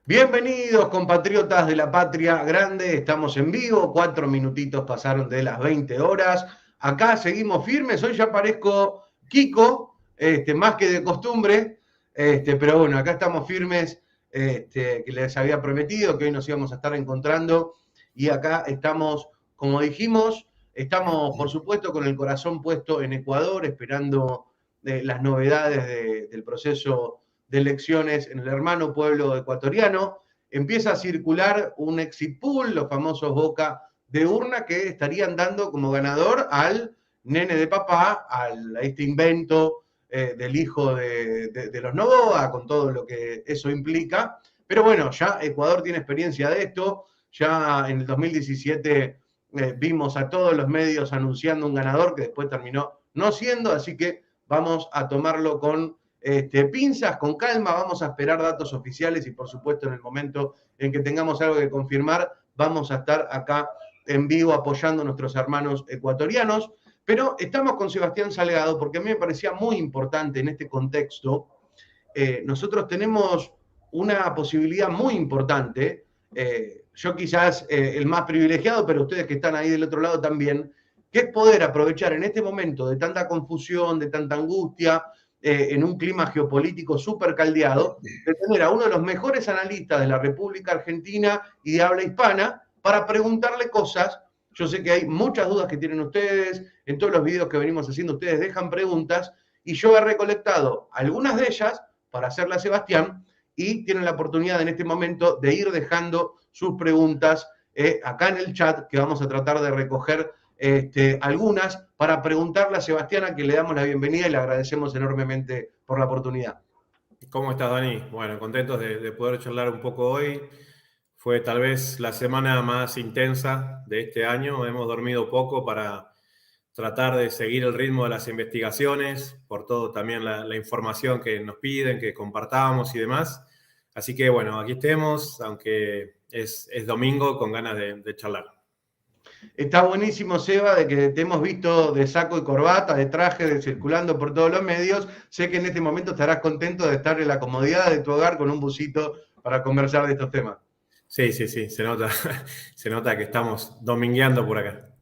Bienvenidos, compatriotas de la patria grande. Estamos en vivo, 4 minutitos pasaron de las 20 horas. Acá seguimos firmes. Hoy ya parezco Kiko, más que de costumbre. Pero bueno, acá estamos firmes, que les había prometido que hoy nos íbamos a estar encontrando. Y acá estamos, como dijimos, estamos por supuesto con el corazón puesto en Ecuador, esperando las novedades del proceso de elecciones en el hermano pueblo ecuatoriano. Empieza a circular un exit poll, los famosos boca de urna, que estarían dando como ganador al nene de papá, a este invento del hijo de los Noboa, con todo lo que eso implica. Pero bueno, ya Ecuador tiene experiencia de esto. Ya en el 2017 vimos a todos los medios anunciando un ganador que después terminó no siendo, así que vamos a tomarlo con pinzas, con calma, vamos a esperar datos oficiales y por supuesto en el momento en que tengamos algo que confirmar, vamos a estar acá en vivo apoyando a nuestros hermanos ecuatorianos. Pero estamos con Sebastián Salgado porque a mí me parecía muy importante en este contexto. Nosotros tenemos una posibilidad muy importante, yo quizás el más privilegiado, pero ustedes que están ahí del otro lado también, que es poder aprovechar en este momento de tanta confusión, de tanta angustia, en un clima geopolítico súper caldeado, de tener a uno de los mejores analistas de la República Argentina y de habla hispana para preguntarle cosas. Yo sé que hay muchas dudas que tienen ustedes, en todos los videos que venimos haciendo ustedes dejan preguntas, y yo he recolectado algunas de ellas para hacerle a Sebastián, y tienen la oportunidad en este momento de ir dejando sus preguntas acá en el chat, que vamos a tratar de recoger algunas para preguntarle a Sebastián, a quien le damos la bienvenida y le agradecemos enormemente por la oportunidad. ¿Cómo estás, Dani? Bueno, contentos de poder charlar un poco hoy. Fue tal vez la semana más intensa de este año. Hemos dormido poco para tratar de seguir el ritmo de las investigaciones, por todo también la información que nos piden, que compartamos y demás. Así que bueno, aquí estemos, aunque es domingo, con ganas de charlar. Está buenísimo, Seba, de que te hemos visto de saco y corbata, de traje, circulando por todos los medios. Sé que en este momento estarás contento de estar en la comodidad de tu hogar con un busito para conversar de estos temas. Sí, se nota, se nota que estamos domingueando por acá.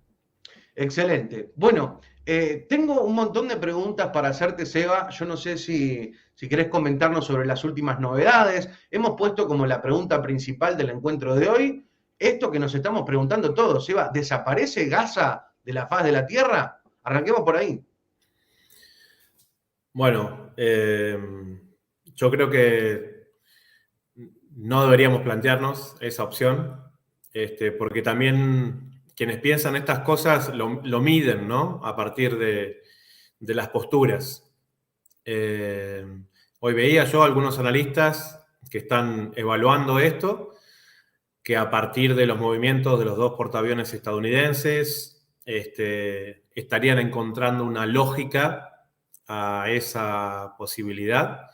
Excelente. Bueno, tengo un montón de preguntas para hacerte, Seba. Yo no sé si querés comentarnos sobre las últimas novedades. Hemos puesto como la pregunta principal del encuentro de hoy esto que nos estamos preguntando todos, Seba. ¿Desaparece Gaza de la faz de la Tierra? Arranquemos por ahí. Bueno, yo creo que no deberíamos plantearnos esa opción, porque también quienes piensan estas cosas lo miden, ¿no? A partir de las posturas. Hoy veía yo algunos analistas que están evaluando esto, que a partir de los movimientos de los dos portaaviones estadounidenses estarían encontrando una lógica a esa posibilidad.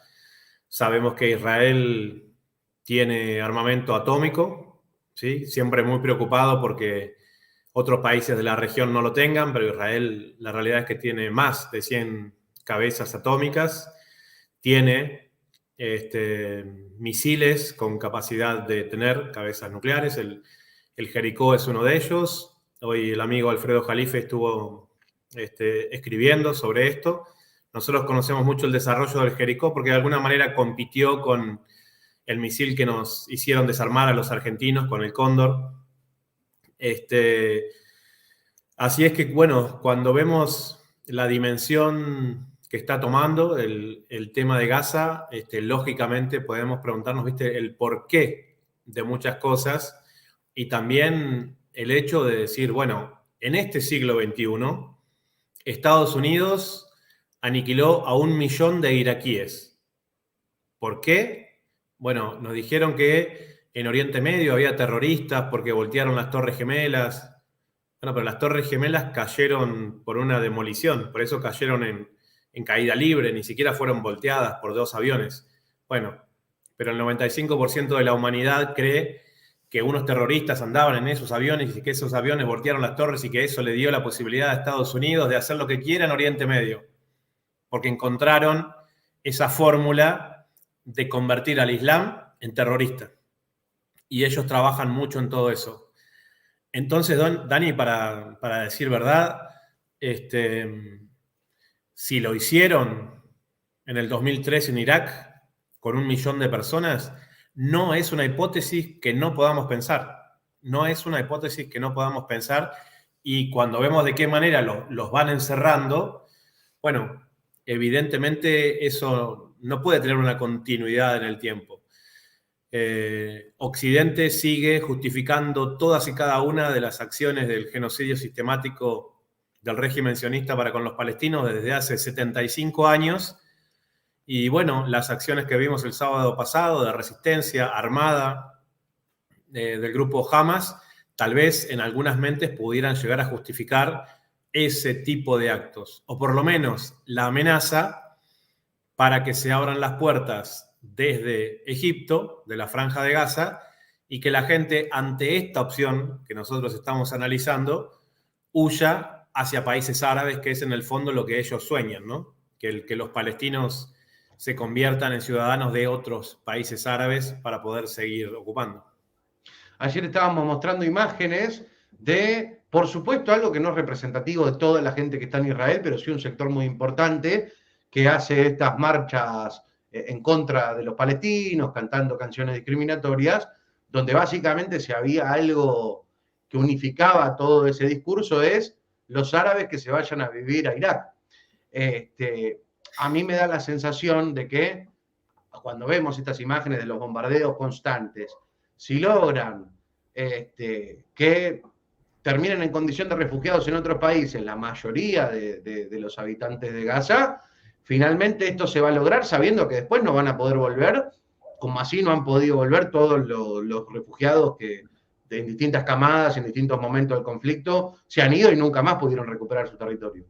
Sabemos que Israel tiene armamento atómico, ¿sí? Siempre muy preocupado porque otros países de la región no lo tengan, pero Israel, la realidad es que tiene más de 100 cabezas atómicas, tiene misiles con capacidad de tener cabezas nucleares, el Jericó es uno de ellos. Hoy el amigo Alfredo Jalife estuvo escribiendo sobre esto. Nosotros conocemos mucho el desarrollo del Jericó porque de alguna manera compitió con el misil que nos hicieron desarmar a los argentinos con el Cóndor. Así es que, bueno, cuando vemos la dimensión que está tomando el tema de Gaza, lógicamente podemos preguntarnos, ¿viste?, el porqué de muchas cosas y también el hecho de decir, bueno, en este siglo XXI, Estados Unidos aniquiló a 1 millón de iraquíes. ¿Por qué? Bueno, nos dijeron que en Oriente Medio había terroristas porque voltearon las Torres Gemelas. Bueno, pero las Torres Gemelas cayeron por una demolición, por eso cayeron en caída libre, ni siquiera fueron volteadas por 2 aviones. Bueno, pero el 95% de la humanidad cree que unos terroristas andaban en esos aviones y que esos aviones voltearon las torres y que eso le dio la posibilidad a Estados Unidos de hacer lo que quiera en Oriente Medio, porque encontraron esa fórmula de convertir al Islam en terrorista. y ellos trabajan mucho en todo eso. Entonces, Dani, para decir verdad, si lo hicieron en el 2003 en Irak con 1 millón de personas, no es una hipótesis que no podamos pensar. No es una hipótesis que no podamos pensar, y cuando vemos de qué manera los van encerrando, bueno, evidentemente eso no puede tener una continuidad en el tiempo. Occidente sigue justificando todas y cada una de las acciones del genocidio sistemático del régimen sionista para con los palestinos desde hace 75 años. Y bueno, las acciones que vimos el sábado pasado de resistencia armada del grupo Hamas, tal vez en algunas mentes pudieran llegar a justificar ese tipo de actos, o por lo menos la amenaza para que se abran las puertas desde Egipto, de la Franja de Gaza, y que la gente, ante esta opción que nosotros estamos analizando, huya hacia países árabes, que es en el fondo lo que ellos sueñan, ¿no? Que los palestinos se conviertan en ciudadanos de otros países árabes para poder seguir ocupando. Ayer estábamos mostrando imágenes de, por supuesto, algo que no es representativo de toda la gente que está en Israel, pero sí un sector muy importante que hace estas marchas en contra de los palestinos, cantando canciones discriminatorias, donde básicamente si había algo que unificaba todo ese discurso es los árabes que se vayan a vivir a Irak. A mí me da la sensación de que cuando vemos estas imágenes de los bombardeos constantes, si logran que terminen en condición de refugiados en otros países, la mayoría de los habitantes de Gaza, finalmente esto se va a lograr sabiendo que después no van a poder volver, como así no han podido volver todos los refugiados que en distintas camadas, en distintos momentos del conflicto, se han ido y nunca más pudieron recuperar su territorio.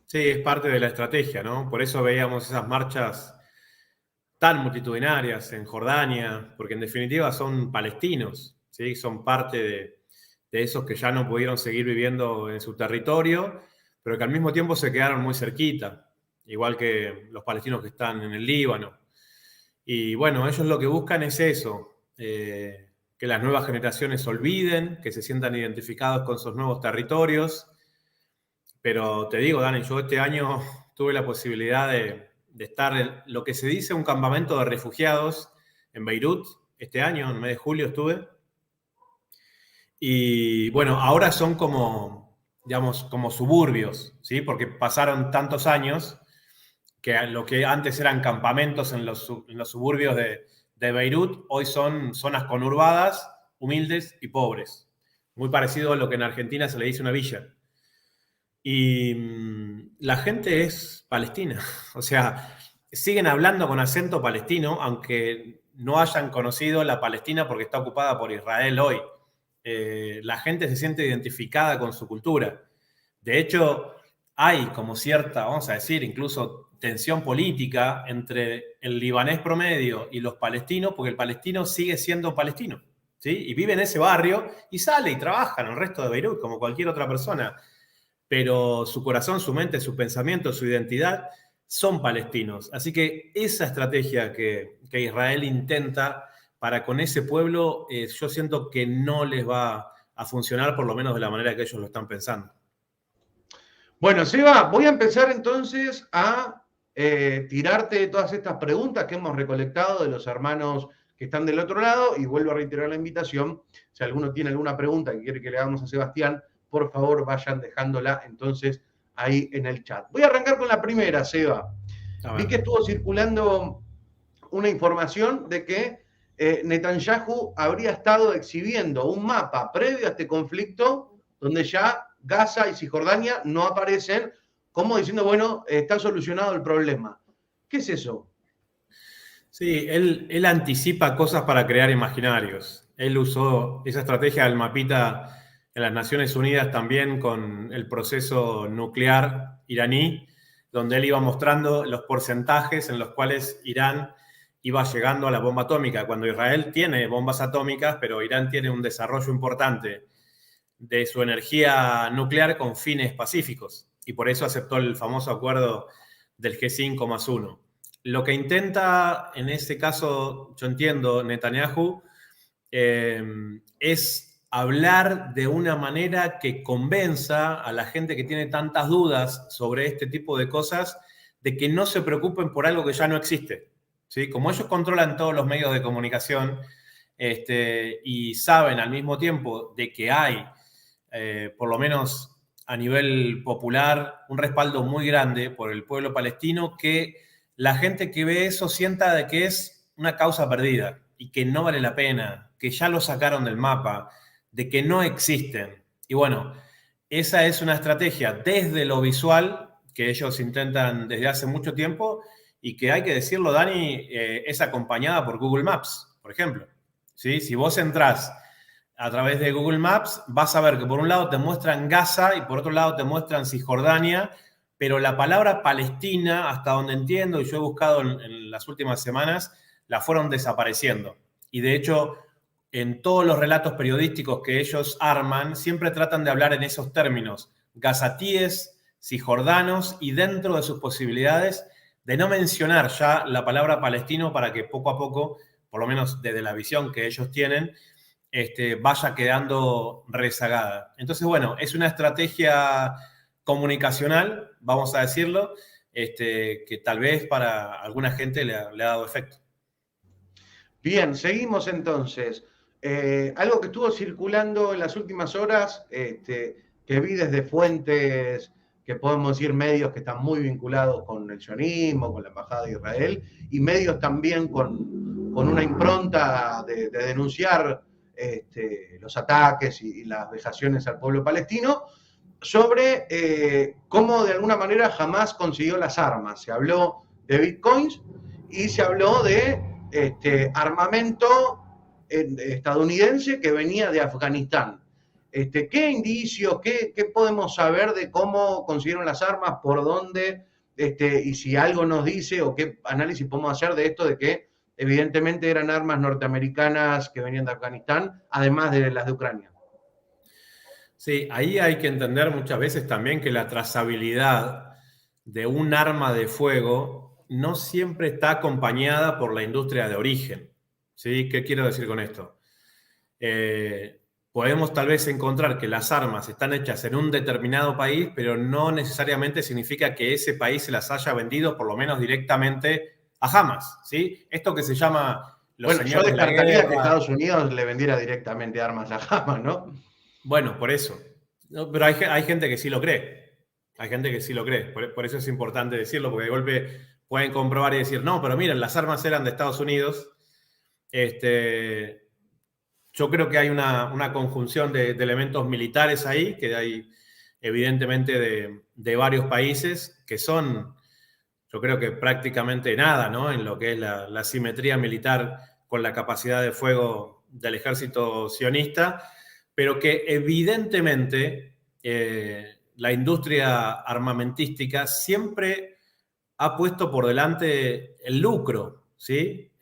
Sí, es parte de la estrategia, ¿no? Por eso veíamos esas marchas tan multitudinarias en Jordania, porque en definitiva son palestinos, ¿sí? Son parte de esos que ya no pudieron seguir viviendo en su territorio, pero que al mismo tiempo se quedaron muy cerquita, igual que los palestinos que están en el Líbano. Y bueno, ellos lo que buscan es eso, que las nuevas generaciones olviden, que se sientan identificados con sus nuevos territorios. Pero te digo, Dani, yo este año tuve la posibilidad de estar en lo que se dice un campamento de refugiados en Beirut. Este año, en el mes de julio estuve. Y bueno, ahora son como, digamos, como suburbios, ¿sí? Porque pasaron tantos años que lo que antes eran campamentos en los suburbios de Beirut, hoy son zonas conurbadas, humildes y pobres. Muy parecido a lo que en Argentina se le dice una villa. Y la gente es palestina. O sea, siguen hablando con acento palestino, aunque no hayan conocido la Palestina porque está ocupada por Israel hoy. La gente se siente identificada con su cultura. De hecho, hay como cierta, vamos a decir, incluso tensión política entre el libanés promedio y los palestinos, porque el palestino sigue siendo palestino, ¿sí? Y vive en ese barrio y sale y trabaja en el resto de Beirut como cualquier otra persona. Pero su corazón, su mente, su pensamiento, su identidad son palestinos. Así que esa estrategia que Israel intenta para con ese pueblo, yo siento que no les va a funcionar, por lo menos de la manera que ellos lo están pensando. Bueno, Seba, voy a empezar entonces a tirarte todas estas preguntas que hemos recolectado de los hermanos que están del otro lado, y vuelvo a reiterar la invitación. Si alguno tiene alguna pregunta que quiere que le hagamos a Sebastián, por favor vayan dejándola entonces ahí en el chat. Voy a arrancar con la primera, Seba. Vi que estuvo circulando una información de que Netanyahu habría estado exhibiendo un mapa previo a este conflicto donde ya Gaza y Cisjordania no aparecen, como diciendo, bueno, está solucionado el problema. ¿Qué es eso? Sí, él anticipa cosas para crear imaginarios. Él usó esa estrategia del mapita en las Naciones Unidas también con el proceso nuclear iraní, donde él iba mostrando los porcentajes en los cuales Irán iba llegando a la bomba atómica, cuando Israel tiene bombas atómicas, pero Irán tiene un desarrollo importante de su energía nuclear con fines pacíficos, y por eso aceptó el famoso acuerdo del G5+1. Lo que intenta, en este caso, yo entiendo, Netanyahu, es hablar de una manera que convenza a la gente que tiene tantas dudas sobre este tipo de cosas de que no se preocupen por algo que ya no existe, ¿sí? Como ellos controlan todos los medios de comunicación y saben al mismo tiempo de que hay, por lo menos a nivel popular, un respaldo muy grande por el pueblo palestino, que la gente que ve eso sienta de que es una causa perdida y que no vale la pena, que ya lo sacaron del mapa, de que no existen. Y bueno, esa es una estrategia desde lo visual que ellos intentan desde hace mucho tiempo y que hay que decirlo, Dani, es acompañada por Google Maps, por ejemplo. ¿Sí? Si vos entrás a través de Google Maps, vas a ver que por un lado te muestran Gaza y por otro lado te muestran Cisjordania, pero la palabra Palestina, hasta donde entiendo y yo he buscado en las últimas semanas, la fueron desapareciendo. Y de hecho, en todos los relatos periodísticos que ellos arman, siempre tratan de hablar en esos términos, gazatíes, cisjordanos, y dentro de sus posibilidades de no mencionar ya la palabra palestino para que poco a poco, por lo menos desde la visión que ellos tienen, vaya quedando rezagada. Entonces, bueno, es una estrategia comunicacional, vamos a decirlo, que tal vez para alguna gente le ha dado efecto. Bien, seguimos entonces. Algo que estuvo circulando en las últimas horas, que vi desde fuentes que podemos decir medios que están muy vinculados con el sionismo, con la Embajada de Israel, y medios también con una impronta de denunciar los ataques y las vejaciones al pueblo palestino, sobre cómo de alguna manera jamás consiguió las armas. Se habló de bitcoins y se habló de armamento estadounidense que venía de Afganistán. ¿Qué indicios, qué podemos saber de cómo consiguieron las armas, por dónde, y si algo nos dice o qué análisis podemos hacer de esto de que evidentemente eran armas norteamericanas que venían de Afganistán, además de las de Ucrania? Sí, ahí hay que entender muchas veces también que la trazabilidad de un arma de fuego no siempre está acompañada por la industria de origen. ¿Sí? ¿Qué quiero decir con esto? Podemos tal vez encontrar que las armas están hechas en un determinado país, pero no necesariamente significa que ese país se las haya vendido, por lo menos directamente, a Hamas. ¿Sí? Esto que se llama los Bueno, yo señores de la descartaría que guerra. Estados Unidos le vendiera directamente armas a Hamas, ¿no? Bueno, por eso. No, pero hay gente que sí lo cree. Hay gente que sí lo cree. Por eso es importante decirlo, porque de golpe pueden comprobar y decir, no, pero miren, las armas eran de Estados Unidos. Yo creo que hay una conjunción de elementos militares ahí, que hay evidentemente de varios países, que son, yo creo que prácticamente nada, ¿no? En lo que es la simetría militar con la capacidad de fuego del ejército sionista, pero que evidentemente la industria armamentística siempre ha puesto por delante el lucro, ¿sí?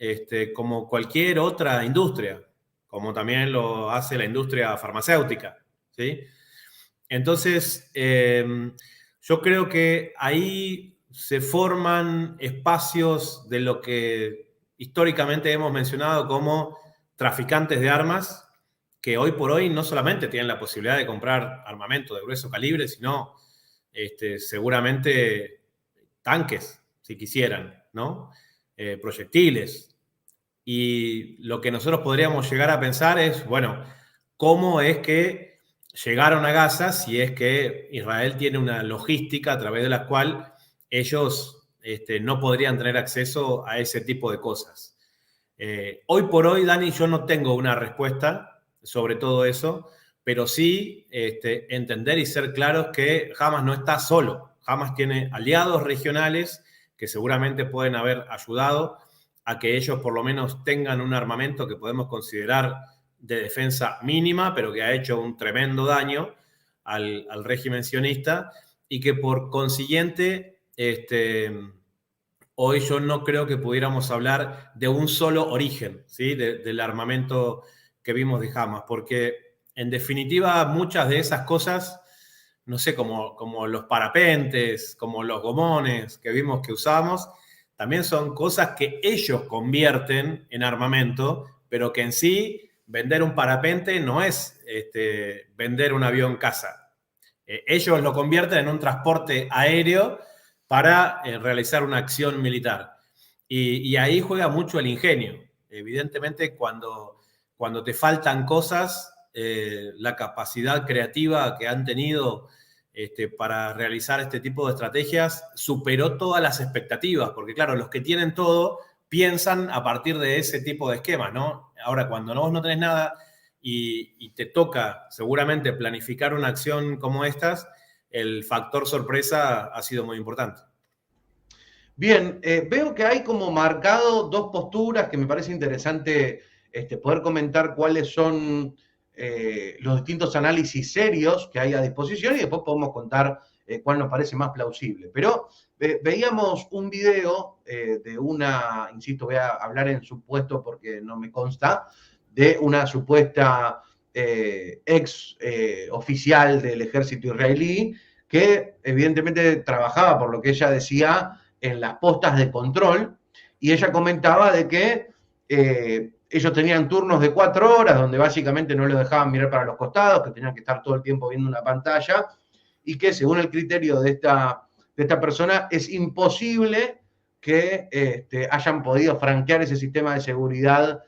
Como cualquier otra industria, como también lo hace la industria farmacéutica, ¿sí? Entonces, yo creo que ahí se forman espacios de lo que históricamente hemos mencionado como traficantes de armas, que hoy por hoy no solamente tienen la posibilidad de comprar armamento de grueso calibre, sino seguramente tanques, si quisieran, ¿no? Proyectiles. Y lo que nosotros podríamos llegar a pensar es, bueno, ¿cómo es que llegaron a Gaza si es que Israel tiene una logística a través de la cual ellos no podrían tener acceso a ese tipo de cosas? Hoy por hoy, Dani, yo no tengo una respuesta sobre todo eso, pero sí entender y ser claros que Hamas no está solo. Hamas tiene aliados regionales que seguramente pueden haber ayudado a que ellos por lo menos tengan un armamento que podemos considerar de defensa mínima, pero que ha hecho un tremendo daño al régimen sionista y que por consiguiente hoy yo no creo que pudiéramos hablar de un solo origen, ¿sí? Del armamento que vimos de Hamas, porque en definitiva muchas de esas cosas, no sé, como los parapentes, como los gomones que vimos que usábamos, también son cosas que ellos convierten en armamento, pero que en sí vender un parapente no es vender un avión caza. Ellos lo convierten en un transporte aéreo para realizar una acción militar. Y ahí juega mucho el ingenio. Evidentemente, cuando te faltan cosas, la capacidad creativa que han tenido para realizar este tipo de estrategias superó todas las expectativas, porque claro, los que tienen todo piensan a partir de ese tipo de esquemas, ¿no? Ahora, cuando vos no tenés nada y te toca seguramente planificar una acción como estas, el factor sorpresa ha sido muy importante. Bien, veo que hay como marcado dos posturas que me parece interesante poder comentar cuáles son los distintos análisis serios que hay a disposición y después podemos contar cuál nos parece más plausible. Pero veíamos un video de una, insisto, voy a hablar en supuesto porque no me consta, de una supuesta ex oficial del ejército israelí que evidentemente trabajaba, por lo que ella decía, en las postas de control, y ella comentaba de que ellos tenían turnos de 4 horas, donde básicamente no los dejaban mirar para los costados, que tenían que estar todo el tiempo viendo una pantalla, y que según el criterio de esta persona es imposible que hayan podido franquear ese sistema de seguridad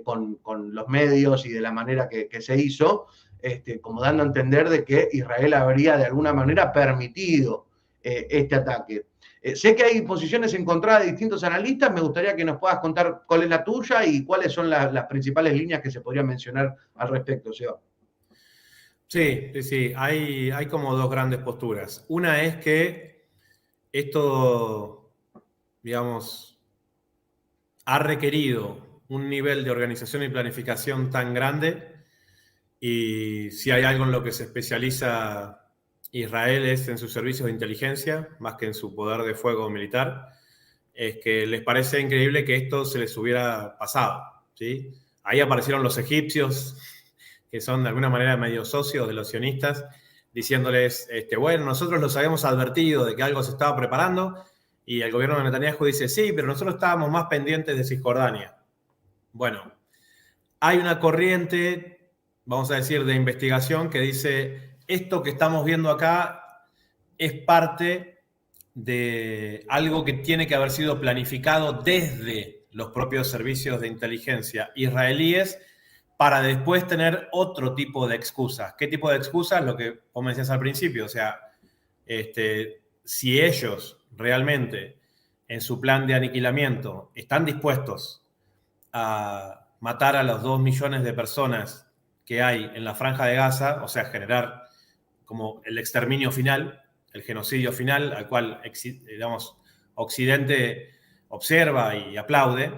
con los medios y de la manera que se hizo, como dando a entender de que Israel habría de alguna manera permitido este ataque. Sé que hay posiciones encontradas de distintos analistas, me gustaría que nos puedas contar cuál es la tuya y cuáles son las principales líneas que se podrían mencionar al respecto, Seba. Sí, hay como dos grandes posturas. Una es que esto, digamos, ha requerido un nivel de organización y planificación tan grande, y si hay algo en lo que se especializa Israel es en sus servicios de inteligencia, más que en su poder de fuego militar, es que les parece increíble que esto se les hubiera pasado, ¿sí? Ahí aparecieron los egipcios, que son de alguna manera medio socios de los sionistas, diciéndoles, bueno, nosotros los habíamos advertido de que algo se estaba preparando, y el gobierno de Netanyahu dice, sí, pero nosotros estábamos más pendientes de Cisjordania. Bueno, hay una corriente, vamos a decir, de investigación que dice, esto que estamos viendo acá es parte de algo que tiene que haber sido planificado desde los propios servicios de inteligencia israelíes para después tener otro tipo de excusas. ¿Qué tipo de excusas? Lo que vos me decías al principio, o sea, si ellos realmente en su plan de aniquilamiento están dispuestos a matar a los 2 millones de personas que hay en la Franja de Gaza, o sea, generar como el exterminio final, el genocidio final, al cual, digamos, Occidente observa y aplaude,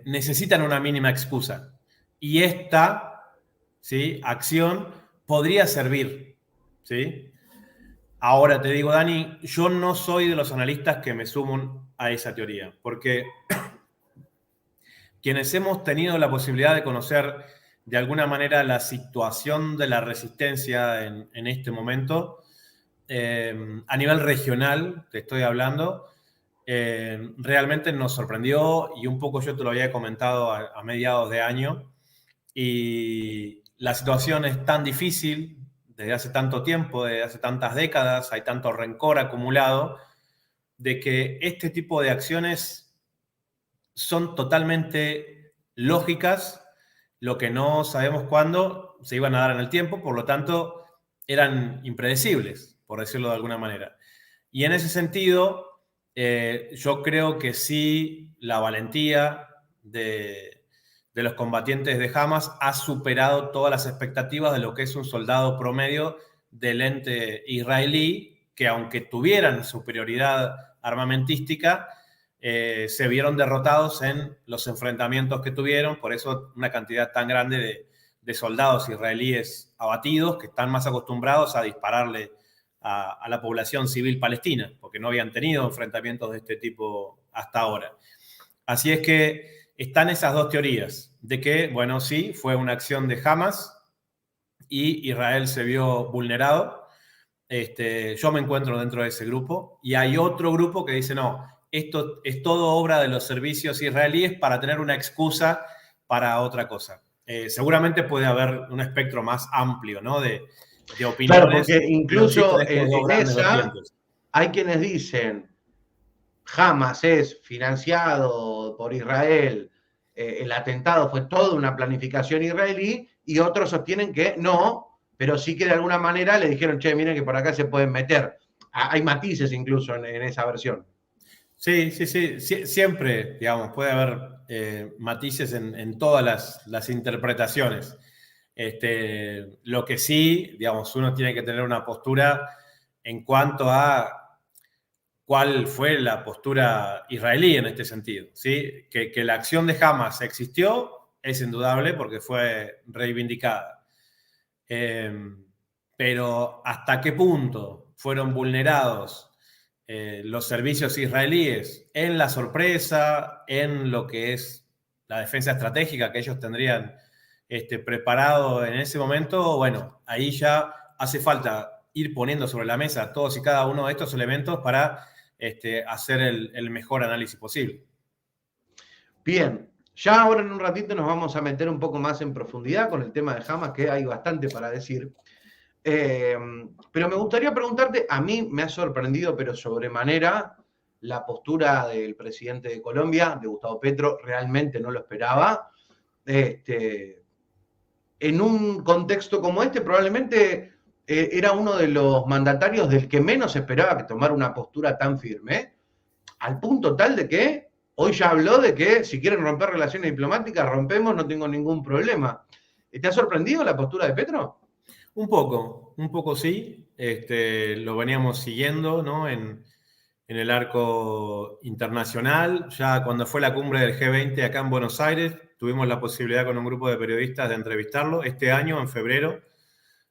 necesitan una mínima excusa. Y esta, ¿sí?, acción podría servir, ¿sí? Ahora te digo, Dani, yo no soy de los analistas que me suman a esa teoría, porque quienes hemos tenido la posibilidad de conocer de alguna manera la situación de la resistencia en este momento, a nivel regional, te estoy hablando, realmente nos sorprendió, y un poco yo te lo había comentado a mediados de año, y la situación es tan difícil desde hace tanto tiempo, desde hace tantas décadas, hay tanto rencor acumulado, de que este tipo de acciones son totalmente lógicas, lo que no sabemos cuándo se iban a dar en el tiempo, por lo tanto eran impredecibles, por decirlo de alguna manera. Y en ese sentido, yo creo que sí, la valentía de los combatientes de Hamas ha superado todas las expectativas de lo que es un soldado promedio del ente israelí, que aunque tuvieran superioridad armamentística, se vieron derrotados en los enfrentamientos que tuvieron, por eso una cantidad tan grande de soldados israelíes abatidos, que están más acostumbrados a dispararle a la población civil palestina, porque no habían tenido enfrentamientos de este tipo hasta ahora. Así es que están esas dos teorías, de que, bueno, sí, fue una acción de Hamas y Israel se vio vulnerado. Yo me encuentro dentro de ese grupo, y hay otro grupo que dice, no, esto es todo obra de los servicios israelíes para tener una excusa para otra cosa. Seguramente puede haber un espectro más amplio, ¿no? de opiniones. Claro, porque incluso en esa vertientes. hay quienes dicen Hamas es financiado por Israel, el atentado fue toda una planificación israelí, y otros sostienen que no, pero sí que de alguna manera le dijeron, che, miren que por acá se pueden meter. Hay matices incluso en esa versión. Sí, siempre, digamos, puede haber matices en todas las interpretaciones. Lo que sí, digamos, uno tiene que tener una postura en cuanto a cuál fue la postura israelí en este sentido, ¿sí? Que la acción de Hamas existió es indudable porque fue reivindicada. Pero ¿hasta qué punto fueron vulnerados los servicios israelíes en la sorpresa, en lo que es la defensa estratégica que ellos tendrían preparado en ese momento? Bueno, ahí ya hace falta ir poniendo sobre la mesa todos y cada uno de estos elementos para hacer el mejor análisis posible. Bien, ya ahora en un ratito nos vamos a meter un poco más en profundidad con el tema de Hamas, que hay bastante para decir. Pero me gustaría preguntarte, a mí me ha sorprendido, pero sobremanera, la postura del presidente de Colombia, de Gustavo Petro, realmente no lo esperaba. En un contexto como este, probablemente era uno de los mandatarios del que menos esperaba que tomara una postura tan firme, al punto tal de que hoy ya habló de que si quieren romper relaciones diplomáticas, rompemos, no tengo ningún problema. ¿Te ha sorprendido la postura de Petro? Un poco sí. Lo veníamos siguiendo, ¿no? En el arco internacional. Ya cuando fue la cumbre del G20 acá en Buenos Aires, tuvimos la posibilidad con un grupo de periodistas de entrevistarlo este año, en febrero,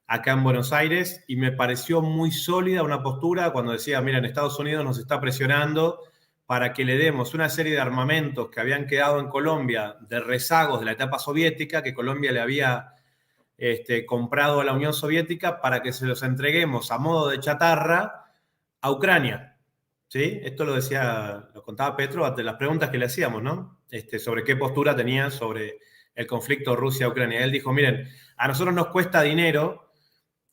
acá en Buenos Aires, y me pareció muy sólida una postura cuando decía, mira, en Estados Unidos nos está presionando para que le demos una serie de armamentos que habían quedado en Colombia de rezagos de la etapa soviética, que Colombia le había comprado a la Unión Soviética, para que se los entreguemos a modo de chatarra a Ucrania. ¿Sí? Esto lo contaba Petro ante las preguntas que le hacíamos, ¿no? Sobre qué postura tenía sobre el conflicto Rusia-Ucrania. Él dijo, miren, a nosotros nos cuesta dinero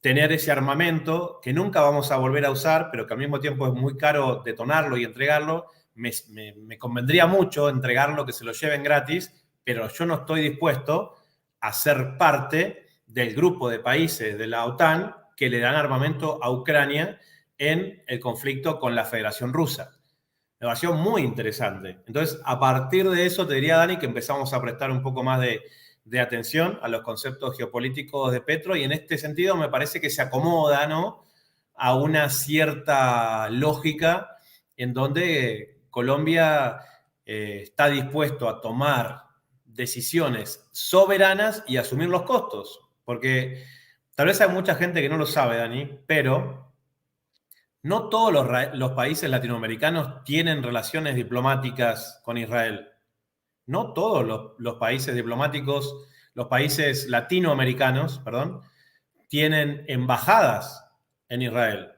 tener ese armamento que nunca vamos a volver a usar, pero que al mismo tiempo es muy caro detonarlo y entregarlo. Me convendría mucho entregarlo, que se lo lleven gratis, pero yo no estoy dispuesto a ser parte del grupo de países de la OTAN que le dan armamento a Ucrania en el conflicto con la Federación Rusa. Me pareció muy interesante. Entonces, a partir de eso, te diría, Dani, que empezamos a prestar un poco más de atención a los conceptos geopolíticos de Petro, y en este sentido me parece que se acomoda, ¿no?, a una cierta lógica en donde Colombia está dispuesto a tomar decisiones soberanas y asumir los costos. Porque tal vez hay mucha gente que no lo sabe, Dani, pero no todos los países latinoamericanos tienen relaciones diplomáticas con Israel. No todos los países diplomáticos, los países latinoamericanos, perdón, tienen embajadas en Israel.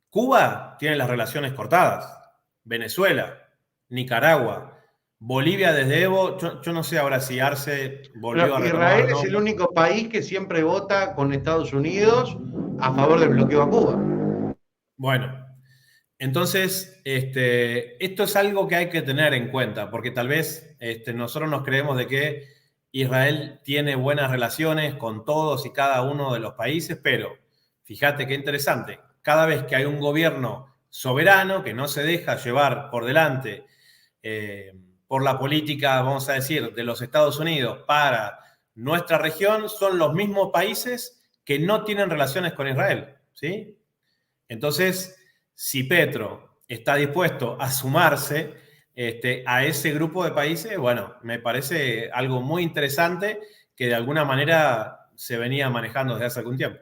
Cuba tiene las relaciones cortadas. Venezuela, Nicaragua, Bolivia desde Evo, yo no sé ahora si Arce volvió a retomar. Israel es el único país que siempre vota con Estados Unidos a favor del bloqueo a Cuba. Bueno, entonces, esto es algo que hay que tener en cuenta, porque tal vez nosotros nos creemos de que Israel tiene buenas relaciones con todos y cada uno de los países, pero fíjate qué interesante, cada vez que hay un gobierno soberano que no se deja llevar por delante por la política, vamos a decir, de los Estados Unidos para nuestra región, son los mismos países que no tienen relaciones con Israel, ¿sí? Entonces, si Petro está dispuesto a sumarse a ese grupo de países, bueno, me parece algo muy interesante que de alguna manera se venía manejando desde hace algún tiempo.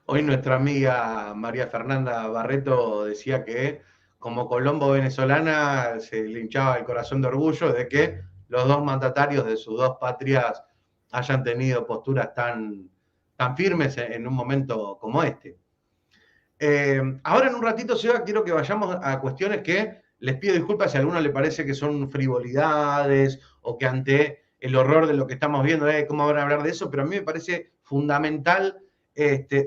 Hoy nuestra amiga María Fernanda Barreto decía que como Colombo venezolana se le hinchaba el corazón de orgullo de que los dos mandatarios de sus dos patrias hayan tenido posturas tan firmes en un momento como este. Ahora en un ratito, Seba, quiero que vayamos a cuestiones que les pido disculpas si a alguno le parece que son frivolidades o que ante el horror de lo que estamos viendo, ¿cómo van a hablar de eso? Pero a mí me parece fundamental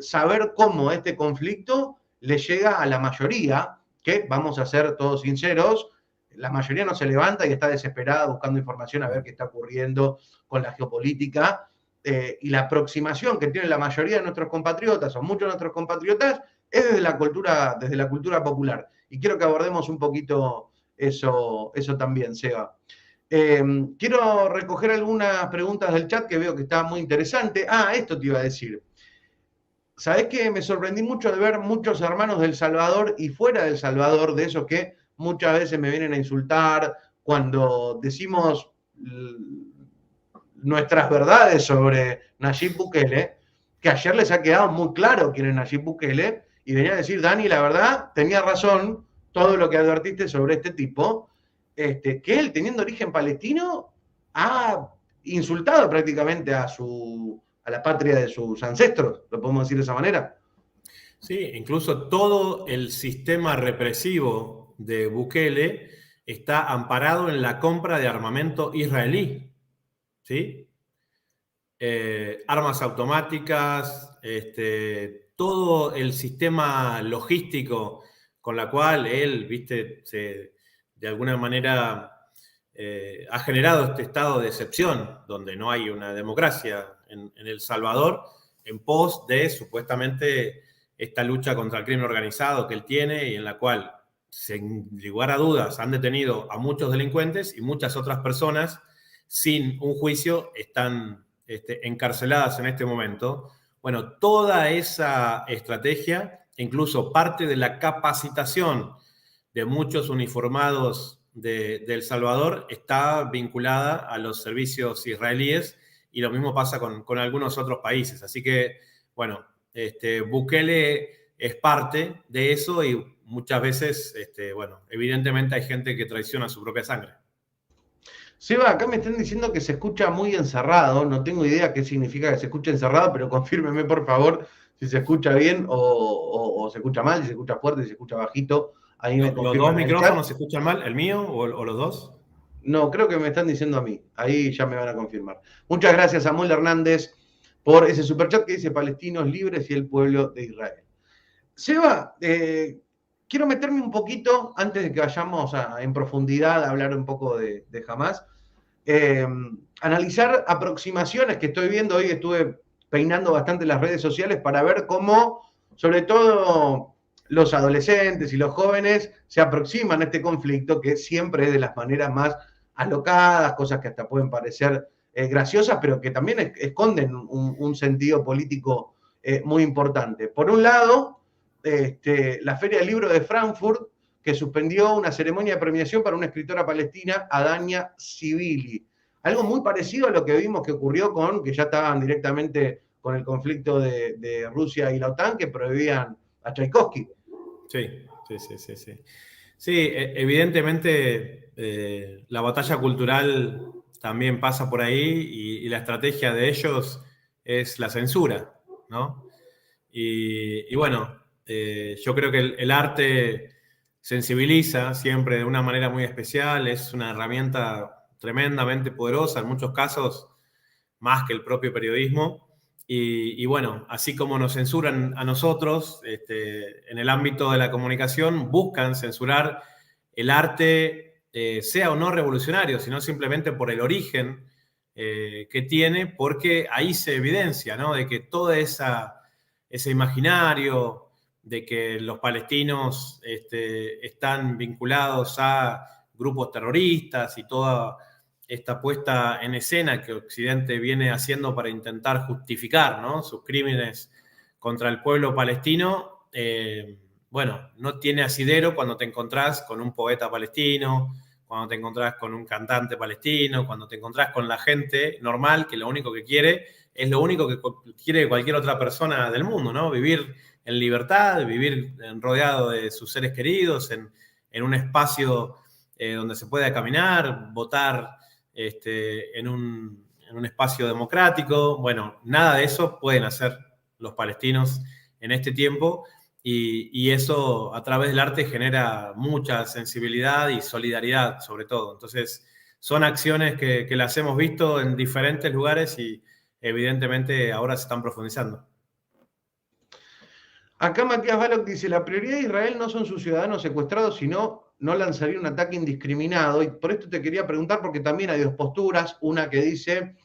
saber cómo este conflicto le llega a la mayoría, que vamos a ser todos sinceros, la mayoría no se levanta y está desesperada buscando información a ver qué está ocurriendo con la geopolítica, y la aproximación que tiene la mayoría de nuestros compatriotas, o muchos de nuestros compatriotas, es desde la cultura popular. Y quiero que abordemos un poquito eso también, Seba. Quiero recoger algunas preguntas del chat que veo que está muy interesante. Esto te iba a decir. ¿Sabés que me sorprendí mucho de ver muchos hermanos del Salvador y fuera del Salvador, de esos que muchas veces me vienen a insultar cuando decimos nuestras verdades sobre Nayib Bukele, que ayer les ha quedado muy claro quién es Nayib Bukele, y venía a decir, Dani, la verdad, tenía razón todo lo que advertiste sobre este tipo, que él, teniendo origen palestino, ha insultado prácticamente a la patria de sus ancestros, lo podemos decir de esa manera. Sí, incluso todo el sistema represivo de Bukele está amparado en la compra de armamento israelí, ¿sí? Armas automáticas, todo el sistema logístico con la cual él, viste, de alguna manera ha generado este estado de excepción, donde no hay una democracia en El Salvador, en pos de supuestamente esta lucha contra el crimen organizado que él tiene y en la cual, sin lugar a dudas, han detenido a muchos delincuentes y muchas otras personas sin un juicio están encarceladas en este momento. Bueno, toda esa estrategia, incluso parte de la capacitación de muchos uniformados de El Salvador, está vinculada a los servicios israelíes y lo mismo pasa con algunos otros países. Así que, bueno, Bukele es parte de eso y muchas veces, bueno, evidentemente hay gente que traiciona su propia sangre. Seba, acá me están diciendo que se escucha muy encerrado, no tengo idea qué significa que se escuche encerrado, pero confírmeme por favor si se escucha bien o se escucha mal, si se escucha fuerte, si se escucha bajito. Ahí me ¿Los dos confirman en el chat. micrófonos se escuchan mal? ¿El mío o los dos? No, creo que me están diciendo a mí. Ahí ya me van a confirmar. Muchas gracias, Samuel Hernández, por ese superchat que dice Palestinos libres y el pueblo de Israel. Seba, quiero meterme un poquito, antes de que vayamos en profundidad a hablar un poco de Hamas, analizar aproximaciones que estoy viendo. Hoy estuve peinando bastante las redes sociales para ver cómo, sobre todo, los adolescentes y los jóvenes se aproximan a este conflicto, que siempre es de las maneras más alocadas, cosas que hasta pueden parecer graciosas, pero que también esconden un sentido político muy importante. Por un lado, la Feria del Libro de Frankfurt, que suspendió una ceremonia de premiación para una escritora palestina, Adania Sibili. Algo muy parecido a lo que vimos que ocurrió que ya estaban directamente con el conflicto de Rusia y la OTAN, que prohibían a Tchaikovsky. Sí. Sí, evidentemente la batalla cultural también pasa por ahí y la estrategia de ellos es la censura, ¿no? Y bueno, yo creo que el arte sensibiliza siempre de una manera muy especial, es una herramienta tremendamente poderosa, en muchos casos más que el propio periodismo. Y bueno, así como nos censuran a nosotros, en el ámbito de la comunicación, buscan censurar el arte, sea o no revolucionario, sino simplemente por el origen que tiene, porque ahí se evidencia, ¿no? De que todo ese imaginario de que los palestinos están vinculados a grupos terroristas y toda esta puesta en escena que Occidente viene haciendo para intentar justificar, ¿no?, sus crímenes contra el pueblo palestino, bueno, no tiene asidero cuando te encontrás con un poeta palestino, cuando te encontrás con un cantante palestino, cuando te encontrás con la gente normal que lo único que quiere es lo único que quiere cualquier otra persona del mundo, ¿no? Vivir en libertad, vivir rodeado de sus seres queridos, en un espacio donde se pueda caminar, votar en un espacio democrático. Bueno, nada de eso pueden hacer los palestinos en este tiempo y eso a través del arte genera mucha sensibilidad y solidaridad, sobre todo. Entonces, son acciones que las hemos visto en diferentes lugares y evidentemente ahora se están profundizando. Acá Matías Baloc dice, la prioridad de Israel no son sus ciudadanos secuestrados, sino no lanzaría un ataque indiscriminado. Y por esto te quería preguntar, porque también hay dos posturas, una que dice,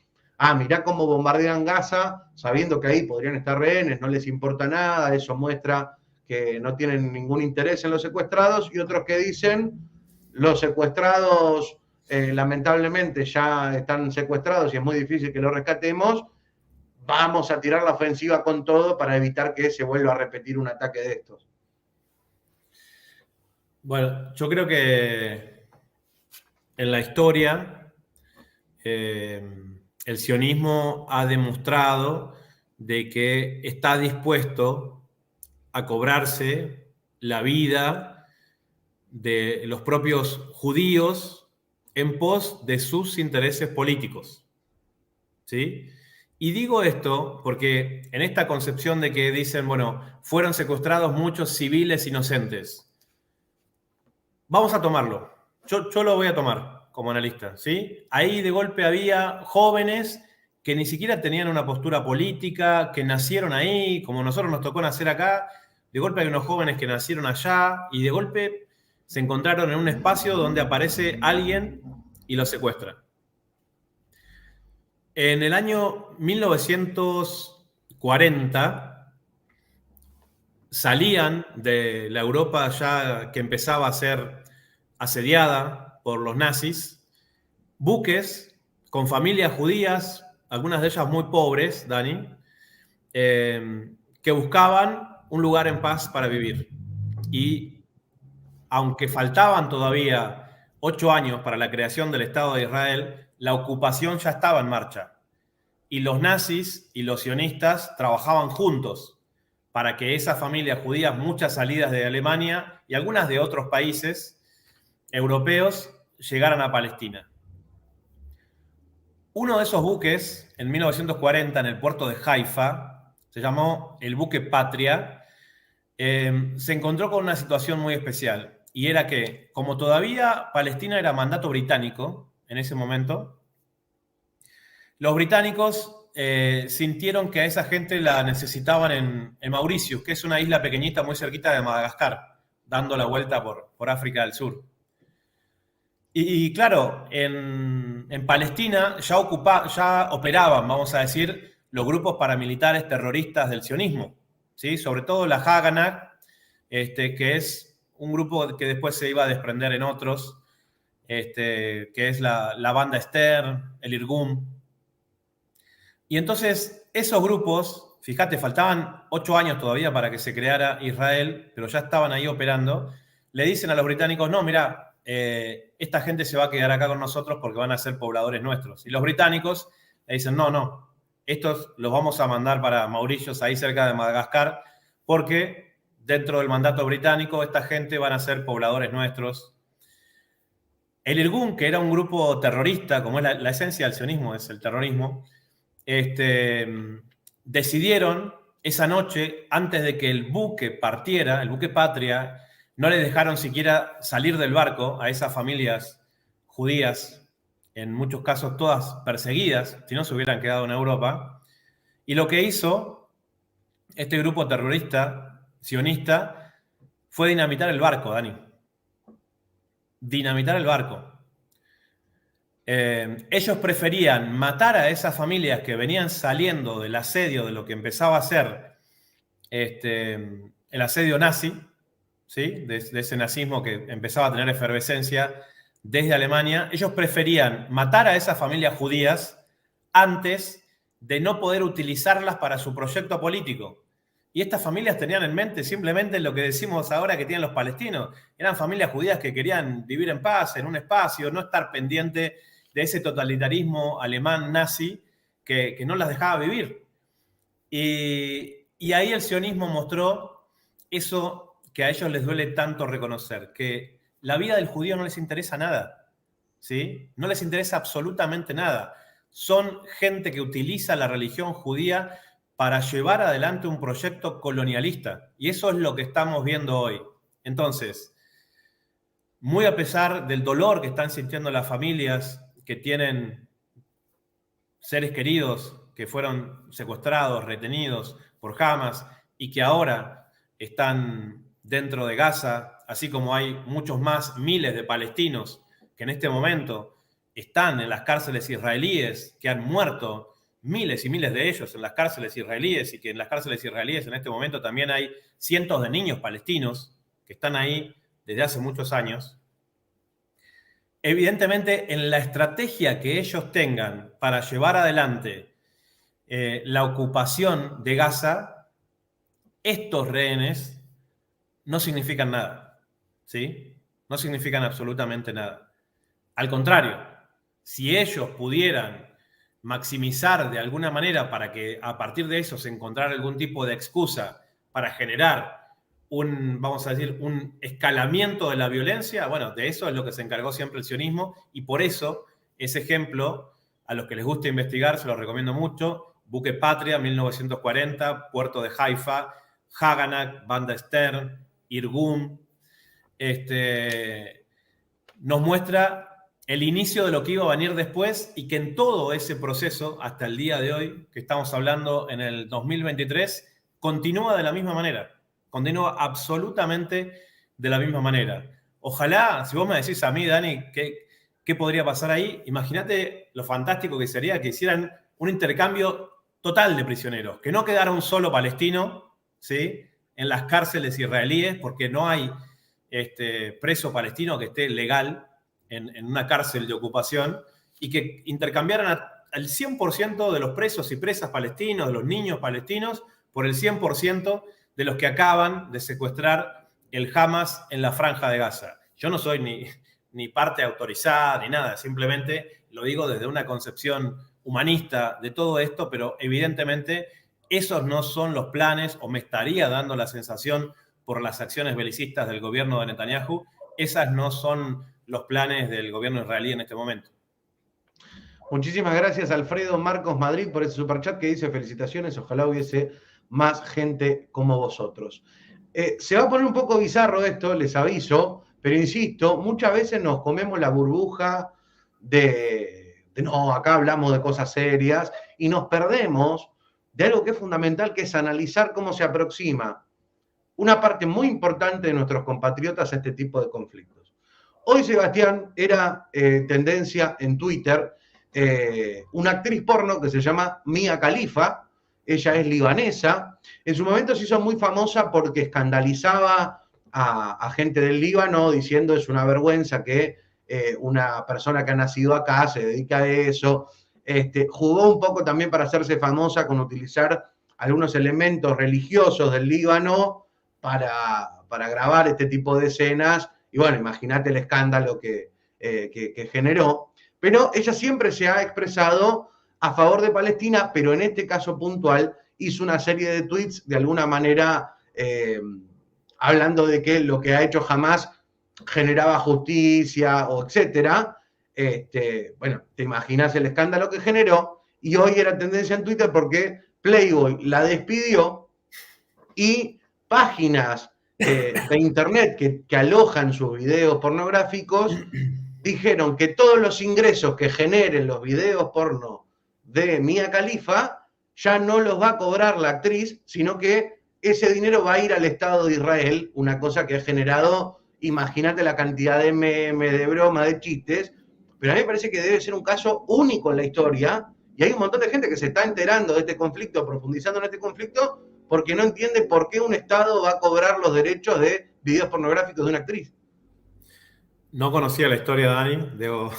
mirá cómo bombardean Gaza, sabiendo que ahí podrían estar rehenes, no les importa nada, eso muestra que no tienen ningún interés en los secuestrados, y otros que dicen, los secuestrados lamentablemente ya están secuestrados y es muy difícil que los rescatemos, vamos a tirar la ofensiva con todo para evitar que se vuelva a repetir un ataque de estos. Bueno, yo creo que en la historia el sionismo ha demostrado de que está dispuesto a cobrarse la vida de los propios judíos en pos de sus intereses políticos. ¿Sí? Y digo esto porque en esta concepción de que dicen, bueno, fueron secuestrados muchos civiles inocentes. Vamos a tomarlo. Yo lo voy a tomar como analista, ¿sí? Ahí de golpe había jóvenes que ni siquiera tenían una postura política, que nacieron ahí, como nosotros nos tocó nacer acá. De golpe hay unos jóvenes que nacieron allá y de golpe se encontraron en un espacio donde aparece alguien y los secuestra. En el año 1940 salían de la Europa ya que empezaba a ser asediada por los nazis, buques con familias judías, algunas de ellas muy pobres, Dani, que buscaban un lugar en paz para vivir. Y aunque faltaban todavía 8 años para la creación del Estado de Israel, la ocupación ya estaba en marcha. Y los nazis y los sionistas trabajaban juntos para que esas familias judías, muchas salidas de Alemania y algunas de otros países europeos, llegaran a Palestina. Uno de esos buques, en 1940, en el puerto de Haifa, se llamó el buque Patria, se encontró con una situación muy especial. Y era que, como todavía Palestina era mandato británico en ese momento, los británicos sintieron que a esa gente la necesitaban en Mauritius, que es una isla pequeñita muy cerquita de Madagascar, dando la vuelta por África del Sur. Y claro, en Palestina ya operaban, vamos a decir, los grupos paramilitares terroristas del sionismo, ¿sí? Sobre todo la Haganah, que es un grupo que después se iba a desprender en otros, que es la banda Esther, el Irgun. Y entonces esos grupos, fíjate, faltaban 8 años todavía para que se creara Israel, pero ya estaban ahí operando, le dicen a los británicos, no, mira, esta gente se va a quedar acá con nosotros porque van a ser pobladores nuestros. Y los británicos le dicen, no, estos los vamos a mandar para Mauritius, ahí cerca de Madagascar, porque dentro del mandato británico esta gente van a ser pobladores nuestros. El Irgun, que era un grupo terrorista, como es la esencia del sionismo, es el terrorismo, decidieron esa noche, antes de que el buque partiera, el buque Patria, no le dejaron siquiera salir del barco a esas familias judías, en muchos casos todas perseguidas, si no se hubieran quedado en Europa. Y lo que hizo este grupo terrorista, sionista, fue dinamitar el barco, Dani. Dinamitar el barco. Ellos preferían matar a esas familias que venían saliendo del asedio de lo que empezaba a ser el asedio nazi, ¿sí? de ese nazismo que empezaba a tener efervescencia desde Alemania. Ellos preferían matar a esas familias judías antes de no poder utilizarlas para su proyecto político. Y estas familias tenían en mente simplemente lo que decimos ahora que tienen los palestinos. Eran familias judías que querían vivir en paz, en un espacio, no estar pendiente de ese totalitarismo alemán nazi que no las dejaba vivir. Y ahí el sionismo mostró eso que a ellos les duele tanto reconocer, que la vida del judío no les interesa nada, ¿sí? No les interesa absolutamente nada. Son gente que utiliza la religión judía para llevar adelante un proyecto colonialista. Y eso es lo que estamos viendo hoy. Entonces, muy a pesar del dolor que están sintiendo las familias que tienen seres queridos que fueron secuestrados, retenidos por Hamas y que ahora están dentro de Gaza, así como hay muchos más miles de palestinos que en este momento están en las cárceles israelíes, que han muerto miles y miles de ellos en las cárceles israelíes, y que en las cárceles israelíes en este momento también hay cientos de niños palestinos que están ahí desde hace muchos años. Evidentemente, en la estrategia que ellos tengan para llevar adelante la ocupación de Gaza, estos rehenes no significan nada, ¿sí? No significan absolutamente nada. Al contrario, si ellos pudieran maximizar de alguna manera para que a partir de eso se encontrara algún tipo de excusa para generar vamos a decir, un escalamiento de la violencia, bueno, de eso es lo que se encargó siempre el sionismo, y por eso ese ejemplo, a los que les gusta investigar, se lo recomiendo mucho: Buque Patria, 1940, Puerto de Haifa, Haganah, Banda Stern, Irgun, nos muestra el inicio de lo que iba a venir después, y que en todo ese proceso, hasta el día de hoy, que estamos hablando en el 2023, continúa de la misma manera. Continúa absolutamente de la misma manera. Ojalá, si vos me decís a mí, Dani, ¿qué podría pasar ahí? Imagínate lo fantástico que sería que hicieran un intercambio total de prisioneros, que no quedara un solo palestino, ¿sí?, en las cárceles israelíes, porque no hay preso palestino que esté legal en una cárcel de ocupación, y que intercambiaran al 100% de los presos y presas palestinos, de los niños palestinos, por el 100% de los que acaban de secuestrar el Hamas en la Franja de Gaza. Yo no soy ni parte autorizada ni nada, simplemente lo digo desde una concepción humanista de todo esto, pero evidentemente esos no son los planes, o me estaría dando la sensación por las acciones belicistas del gobierno de Netanyahu, esas no son los planes del gobierno israelí en este momento. Muchísimas gracias, Alfredo Marcos Madrid, por ese superchat que dice: felicitaciones, ojalá hubiese más gente como vosotros. Se va a poner un poco bizarro esto, les aviso, pero insisto, muchas veces nos comemos la burbuja de no, acá hablamos de cosas serias, y nos perdemos de algo que es fundamental, que es analizar cómo se aproxima una parte muy importante de nuestros compatriotas a este tipo de conflictos. Hoy, Sebastián, era tendencia en Twitter una actriz porno que se llama Mia Khalifa. Ella es libanesa. En su momento se hizo muy famosa porque escandalizaba a gente del Líbano, diciendo: es una vergüenza que una persona que ha nacido acá se dedica a eso. Jugó un poco también para hacerse famosa con utilizar algunos elementos religiosos del Líbano para grabar este tipo de escenas. Y bueno, imagínate el escándalo que generó. Pero ella siempre se ha expresado a favor de Palestina, pero en este caso puntual hizo una serie de tweets de alguna manera hablando de que lo que ha hecho Hamas generaba justicia, o etcétera. Bueno, te imaginas el escándalo que generó, y hoy era tendencia en Twitter porque Playboy la despidió, y páginas de internet que alojan sus videos pornográficos dijeron que todos los ingresos que generen los videos porno de Mia Khalifa ya no los va a cobrar la actriz, sino que ese dinero va a ir al Estado de Israel, una cosa que ha generado, imagínate la cantidad de memes, de bromas, de chistes. Pero a mí me parece que debe ser un caso único en la historia, y hay un montón de gente que se está enterando de este conflicto, profundizando en este conflicto, porque no entiende por qué un Estado va a cobrar los derechos de videos pornográficos de una actriz. No conocía la historia, Dani, debo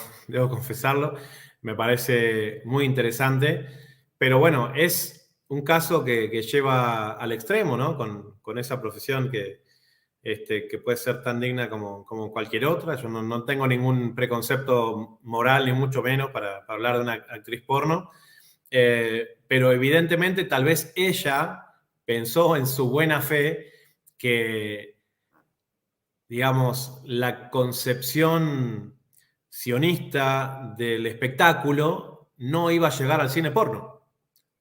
confesarlo. Me parece muy interesante. Pero bueno, es un caso que lleva al extremo, ¿no? Con esa profesión que puede ser tan digna como cualquier otra. Yo no tengo ningún preconcepto moral, ni mucho menos, para hablar de una actriz porno. Pero evidentemente tal vez ella pensó en su buena fe que, digamos, la concepción sionista del espectáculo no iba a llegar al cine porno,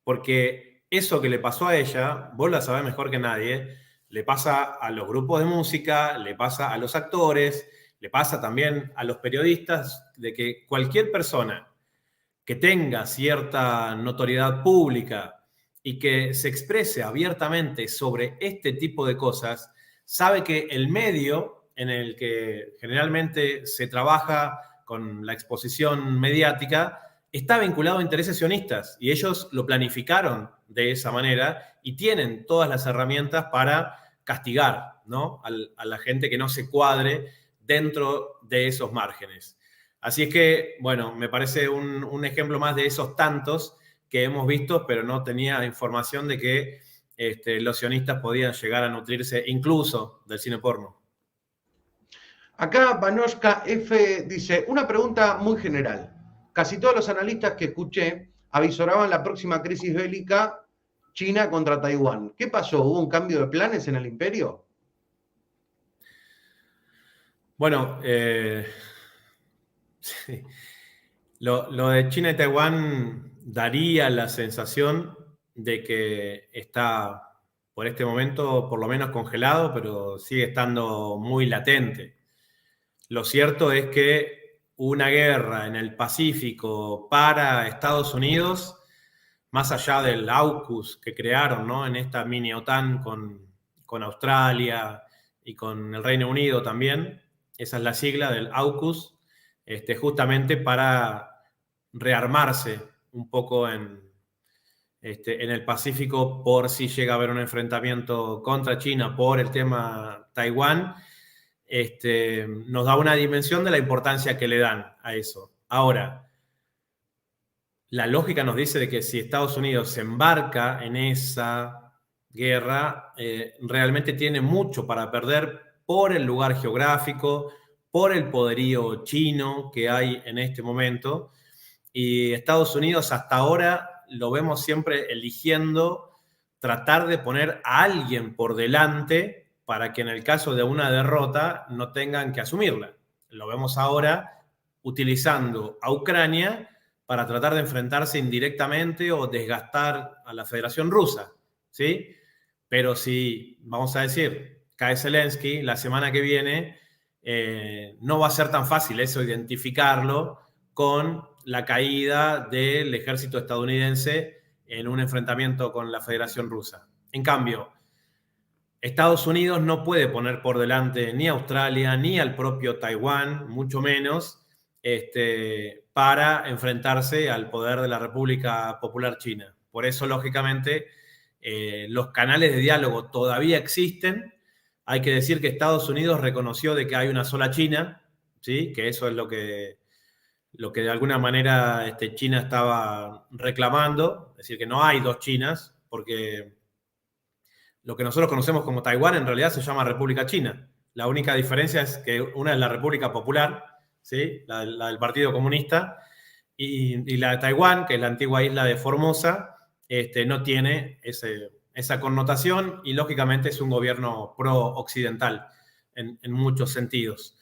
porque eso que le pasó a ella, vos la sabés mejor que nadie, le pasa a los grupos de música, le pasa a los actores, le pasa también a los periodistas, de que cualquier persona que tenga cierta notoriedad pública y que se exprese abiertamente sobre este tipo de cosas, sabe que el medio en el que generalmente se trabaja con la exposición mediática está vinculado a intereses sionistas y ellos lo planificaron de esa manera y tienen todas las herramientas para castigar, ¿no?, a la gente que no se cuadre dentro de esos márgenes. Así es que, bueno, me parece un ejemplo más de esos tantos que hemos visto, pero no tenía información de que los sionistas podían llegar a nutrirse incluso del cine porno. Acá Vanoshka F dice, una pregunta muy general. Casi todos los analistas que escuché avisoraban la próxima crisis bélica China contra Taiwán. ¿Qué pasó? ¿Hubo un cambio de planes en el imperio? Bueno, sí. Lo de China y Taiwán daría la sensación de que está por este momento por lo menos congelado, pero sigue estando muy latente. Lo cierto es que una guerra en el Pacífico para Estados Unidos, más allá del AUKUS que crearon, ¿no?, en esta mini OTAN con Australia y con el Reino Unido también, esa es la sigla del AUKUS, justamente para rearmarse un poco en el Pacífico por si llega a haber un enfrentamiento contra China por el tema Taiwán. Nos da una dimensión de la importancia que le dan a eso. Ahora, la lógica nos dice de que si Estados Unidos se embarca en esa guerra, realmente tiene mucho para perder por el lugar geográfico, por el poderío chino que hay en este momento. Y Estados Unidos hasta ahora lo vemos siempre eligiendo tratar de poner a alguien por delante para que en el caso de una derrota no tengan que asumirla. Lo vemos ahora utilizando a Ucrania para tratar de enfrentarse indirectamente o desgastar a la Federación Rusa, ¿sí? Pero si, vamos a decir, cae Zelensky la semana que viene, no va a ser tan fácil eso identificarlo con la caída del ejército estadounidense en un enfrentamiento con la Federación Rusa. En cambio, Estados Unidos no puede poner por delante ni a Australia ni al propio Taiwán, mucho menos, para enfrentarse al poder de la República Popular China. Por eso, lógicamente, los canales de diálogo todavía existen. Hay que decir que Estados Unidos reconoció de que hay una sola China, ¿sí?, que eso es lo que de alguna manera China estaba reclamando, es decir, que no hay dos Chinas, porque lo que nosotros conocemos como Taiwán en realidad se llama República China. La única diferencia es que una es la República Popular, ¿sí?, la del Partido Comunista, y la de Taiwán, que es la antigua isla de Formosa, no tiene esa connotación y lógicamente es un gobierno pro-occidental en muchos sentidos.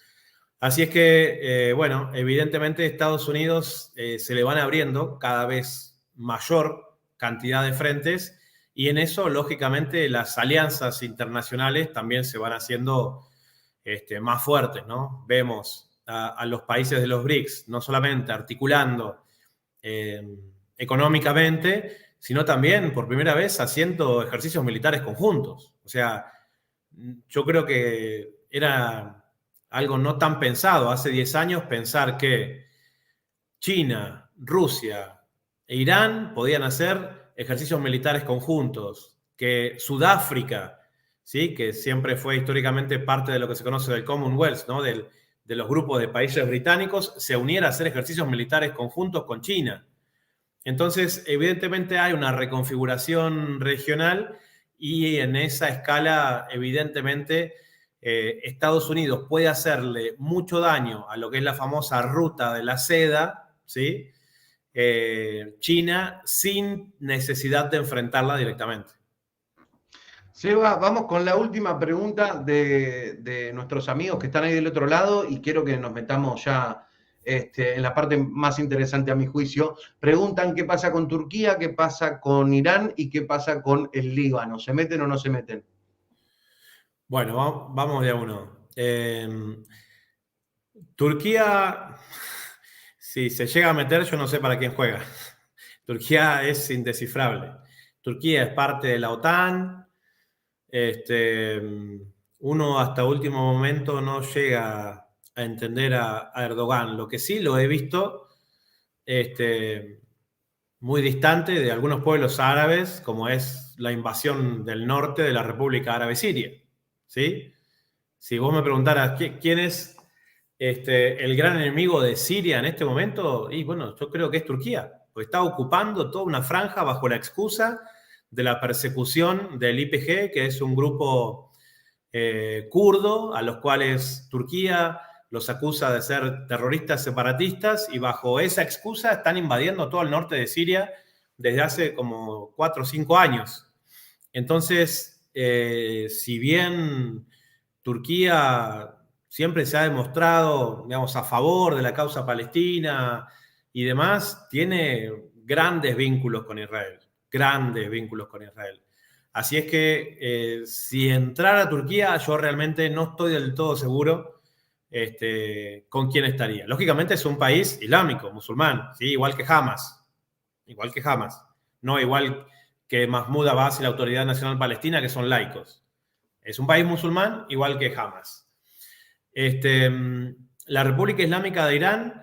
Así es que, bueno, evidentemente Estados Unidos se le van abriendo cada vez mayor cantidad de frentes y en eso, lógicamente, las alianzas internacionales también se van haciendo más fuertes, ¿no? Vemos a los países de los BRICS no solamente articulando económicamente, sino también por primera vez haciendo ejercicios militares conjuntos. O sea, yo creo que era algo no tan pensado. Hace 10 años pensar que China, Rusia e Irán podían hacer ejercicios militares conjuntos, que Sudáfrica, ¿sí?, que siempre fue históricamente parte de lo que se conoce del Commonwealth, ¿no?, de los grupos de países británicos, se uniera a hacer ejercicios militares conjuntos con China. Entonces, evidentemente hay una reconfiguración regional y en esa escala, evidentemente, Estados Unidos puede hacerle mucho daño a lo que es la famosa ruta de la seda, ¿sí?, China, sin necesidad de enfrentarla directamente. Seba, vamos con la última pregunta de nuestros amigos que están ahí del otro lado y quiero que nos metamos ya en la parte más interesante a mi juicio. Preguntan qué pasa con Turquía, qué pasa con Irán y qué pasa con el Líbano. ¿Se meten o no se meten? Bueno, vamos de a uno. Turquía, si se llega a meter, yo no sé para quién juega. Turquía es indescifrable. Turquía es parte de la OTAN. Este, uno hasta último momento no llega a entender a Erdogan. Lo que sí lo he visto muy distante de algunos pueblos árabes, como es la invasión del norte de la República Árabe Siria. ¿Sí? Si vos me preguntaras quién es el gran enemigo de Siria en este momento, y bueno, yo creo que es Turquía, porque está ocupando toda una franja bajo la excusa de la persecución del YPG, que es un grupo kurdo, a los cuales Turquía los acusa de ser terroristas separatistas, y bajo esa excusa están invadiendo todo el norte de Siria desde hace como 4 o 5 años. Entonces, si bien Turquía siempre se ha demostrado, digamos, a favor de la causa palestina y demás, tiene grandes vínculos con Israel, grandes vínculos con Israel. Así es que si entrara a Turquía, yo realmente no estoy del todo seguro con quién estaría. Lógicamente es un país islámico, musulmán, ¿sí? Igual que Hamas, no igual que Mahmoud Abbas y la Autoridad Nacional Palestina, que son laicos. Es un país musulmán igual que Hamas. La República Islámica de Irán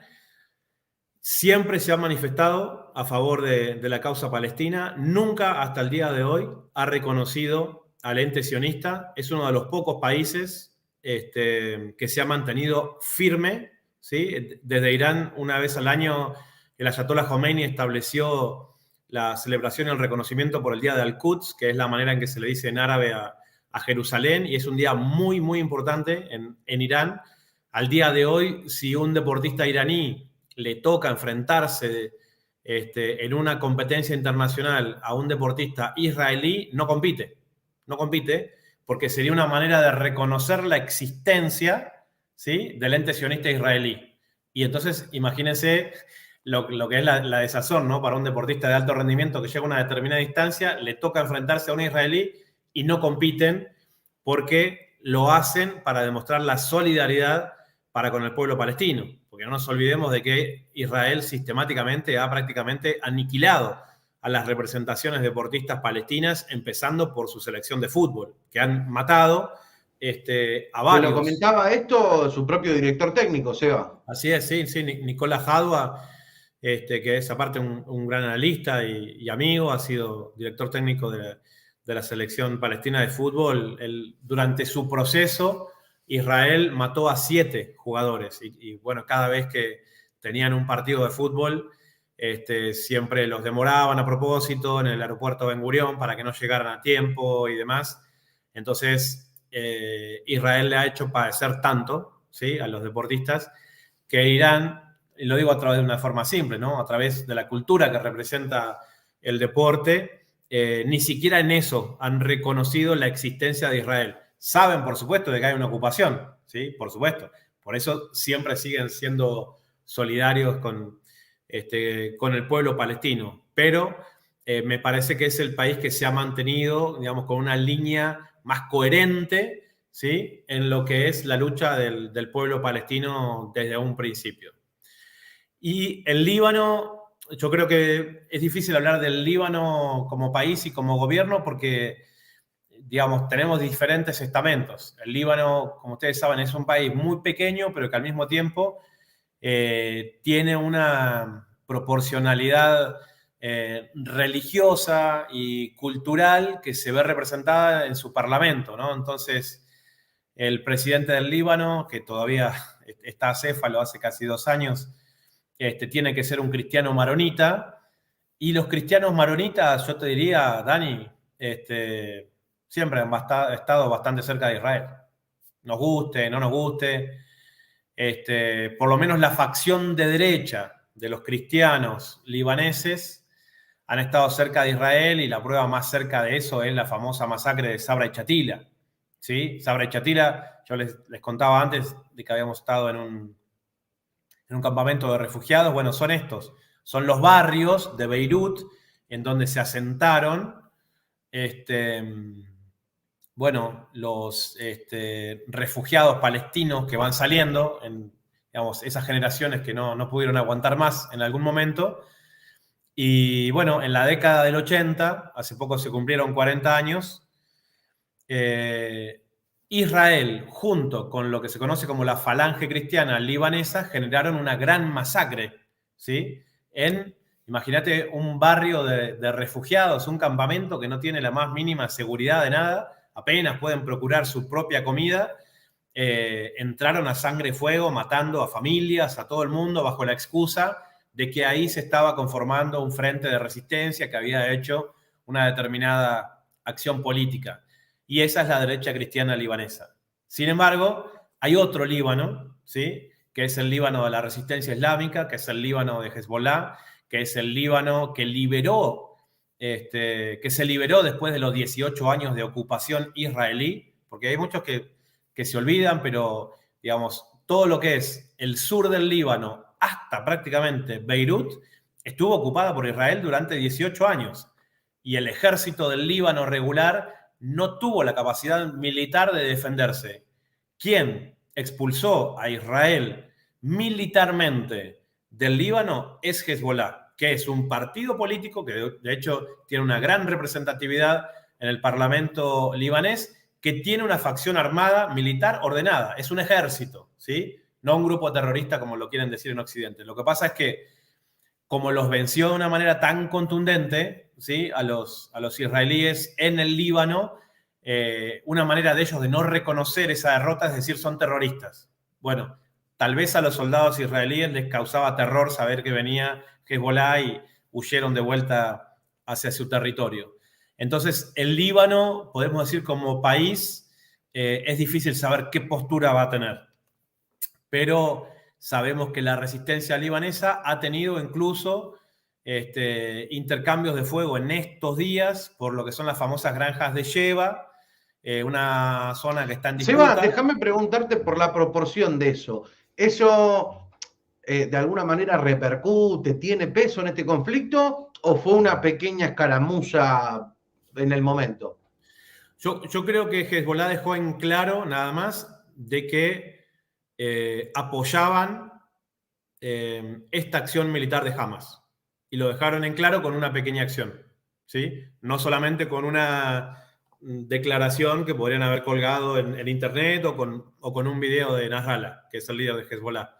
siempre se ha manifestado a favor de la causa palestina, nunca hasta el día de hoy ha reconocido al ente sionista, es uno de los pocos países que se ha mantenido firme, ¿sí? Desde Irán, una vez al año, el Ayatollah Khomeini estableció la celebración y el reconocimiento por el Día de Al-Quds, que es la manera en que se le dice en árabe a Jerusalén, y es un día muy, muy importante en Irán. Al día de hoy, si un deportista iraní le toca enfrentarse en una competencia internacional a un deportista israelí, no compite. No compite porque sería una manera de reconocer la existencia, ¿sí?, del ente sionista israelí. Y entonces, imagínense lo que es la desazón, ¿no? Para un deportista de alto rendimiento que llega a una determinada distancia, le toca enfrentarse a un israelí y no compiten porque lo hacen para demostrar la solidaridad para con el pueblo palestino. Porque no nos olvidemos de que Israel sistemáticamente ha prácticamente aniquilado a las representaciones deportistas palestinas, empezando por su selección de fútbol, que han matado a Me lo varios. comentaba esto su propio director técnico, Seba. Así es, sí, sí, Nicolás Hadwa, que es aparte un gran analista y amigo, ha sido director técnico de la selección palestina de fútbol. Durante su proceso, Israel mató a 7 jugadores y bueno, cada vez que tenían un partido de fútbol, siempre los demoraban a propósito en el aeropuerto Ben Gurión para que no llegaran a tiempo y demás. Entonces, Israel le ha hecho padecer tanto, ¿sí?, a los deportistas, que Irán, y lo digo a través de una forma simple, ¿no?, a través de la cultura que representa el deporte, ni siquiera en eso han reconocido la existencia de Israel. Saben, por supuesto, de que hay una ocupación, ¿sí?, por supuesto. Por eso siempre siguen siendo solidarios con el pueblo palestino. Pero me parece que es el país que se ha mantenido, digamos, con una línea más coherente, ¿sí?, en lo que es la lucha del pueblo palestino desde un principio. Y el Líbano, yo creo que es difícil hablar del Líbano como país y como gobierno porque, digamos, tenemos diferentes estamentos. El Líbano, como ustedes saben, es un país muy pequeño, pero que al mismo tiempo tiene una proporcionalidad religiosa y cultural que se ve representada en su parlamento, ¿no? Entonces, el presidente del Líbano, que todavía está acéfalo hace casi 2 años, tiene que ser un cristiano maronita. Y los cristianos maronitas, yo te diría, Dani, siempre han estado bastante cerca de Israel. Nos guste, no nos guste. Por lo menos la facción de derecha de los cristianos libaneses han estado cerca de Israel, y la prueba más cerca de eso es la famosa masacre de Sabra y Chatila. ¿Sí? Sabra y Chatila, yo les contaba antes de que habíamos estado en en un campamento de refugiados. Bueno, son estos, son los barrios de Beirut en donde se asentaron los refugiados palestinos que van saliendo, digamos, esas generaciones que no pudieron aguantar más en algún momento. Y bueno, en la década del 80, hace poco se cumplieron 40 años, Israel, junto con lo que se conoce como la Falange Cristiana Libanesa, generaron una gran masacre, ¿sí? Imagínate un barrio de refugiados, un campamento que no tiene la más mínima seguridad de nada, apenas pueden procurar su propia comida, entraron a sangre y fuego, matando a familias, a todo el mundo, bajo la excusa de que ahí se estaba conformando un frente de resistencia que había hecho una determinada acción política. Y esa es la derecha cristiana libanesa. Sin embargo, hay otro Líbano, ¿sí? Que es el Líbano de la resistencia islámica, que es el Líbano de Hezbollah, que es el Líbano que se liberó después de los 18 años de ocupación israelí, porque hay muchos que se olvidan, pero digamos, todo lo que es el sur del Líbano hasta prácticamente Beirut estuvo ocupada por Israel durante 18 años. Y el ejército del Líbano regular no tuvo la capacidad militar de defenderse. ¿Quién expulsó a Israel militarmente del Líbano? Es Hezbollah, que es un partido político que de hecho tiene una gran representatividad en el Parlamento libanés, que tiene una facción armada militar ordenada. Es un ejército, ¿sí? No un grupo terrorista como lo quieren decir en Occidente. Lo que pasa es que, como los venció de una manera tan contundente, ¿sí? a los israelíes en el Líbano, una manera de ellos de no reconocer esa derrota es decir, son terroristas. Bueno, tal vez a los soldados israelíes les causaba terror saber que venía Hezbollah y huyeron de vuelta hacia su territorio. Entonces, el Líbano, podemos decir como país, es difícil saber qué postura va a tener. Pero sabemos que la resistencia libanesa ha tenido incluso intercambios de fuego en estos días por lo que son las famosas granjas de Sheba, una zona que está en disputa. Seba, déjame preguntarte por la proporción de eso. ¿Eso de alguna manera repercute, tiene peso en este conflicto o fue una pequeña escaramuza en el momento? Yo creo que Hezbollah dejó en claro nada más de que apoyaban esta acción militar de Hamas. Y lo dejaron en claro con una pequeña acción, ¿sí? No solamente con una declaración que podrían haber colgado en internet o con un video de Nasrallah, que es el líder de Hezbollah.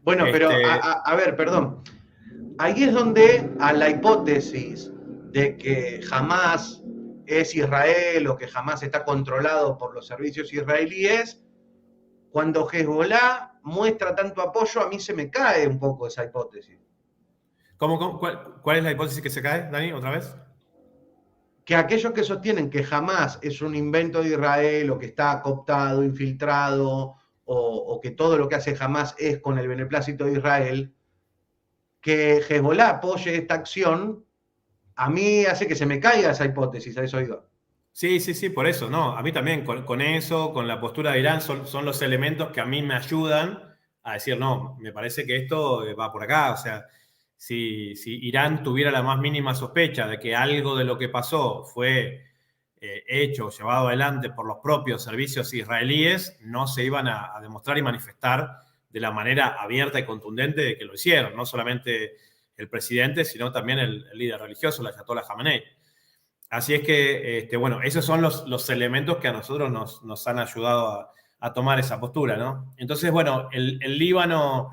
Bueno, pero a ver, perdón. Ahí es donde a la hipótesis de que Hamas es Israel o que Hamas está controlado por los servicios israelíes, cuando Hezbollah muestra tanto apoyo, a mí se me cae un poco esa hipótesis. ¿Cuál es la hipótesis que se cae, Dani, otra vez? Que aquellos que sostienen que Hamas es un invento de Israel o que está cooptado, infiltrado, o que todo lo que hace Hamas es con el beneplácito de Israel, que Hezbollah apoye esta acción, a mí hace que se me caiga esa hipótesis, a eso iba. Sí, por eso, no, a mí también, con eso, con la postura de Irán, son los elementos que a mí me ayudan a decir, no, me parece que esto va por acá, o sea, si Irán tuviera la más mínima sospecha de que algo de lo que pasó fue hecho, llevado adelante por los propios servicios israelíes, no se iban a demostrar y manifestar de la manera abierta y contundente de que lo hicieron, no solamente el presidente, sino también el líder religioso, el Ayatollah Khamenei. Así es que, bueno, esos son los elementos que a nosotros nos han ayudado a tomar esa postura, ¿no? Entonces, bueno, el Líbano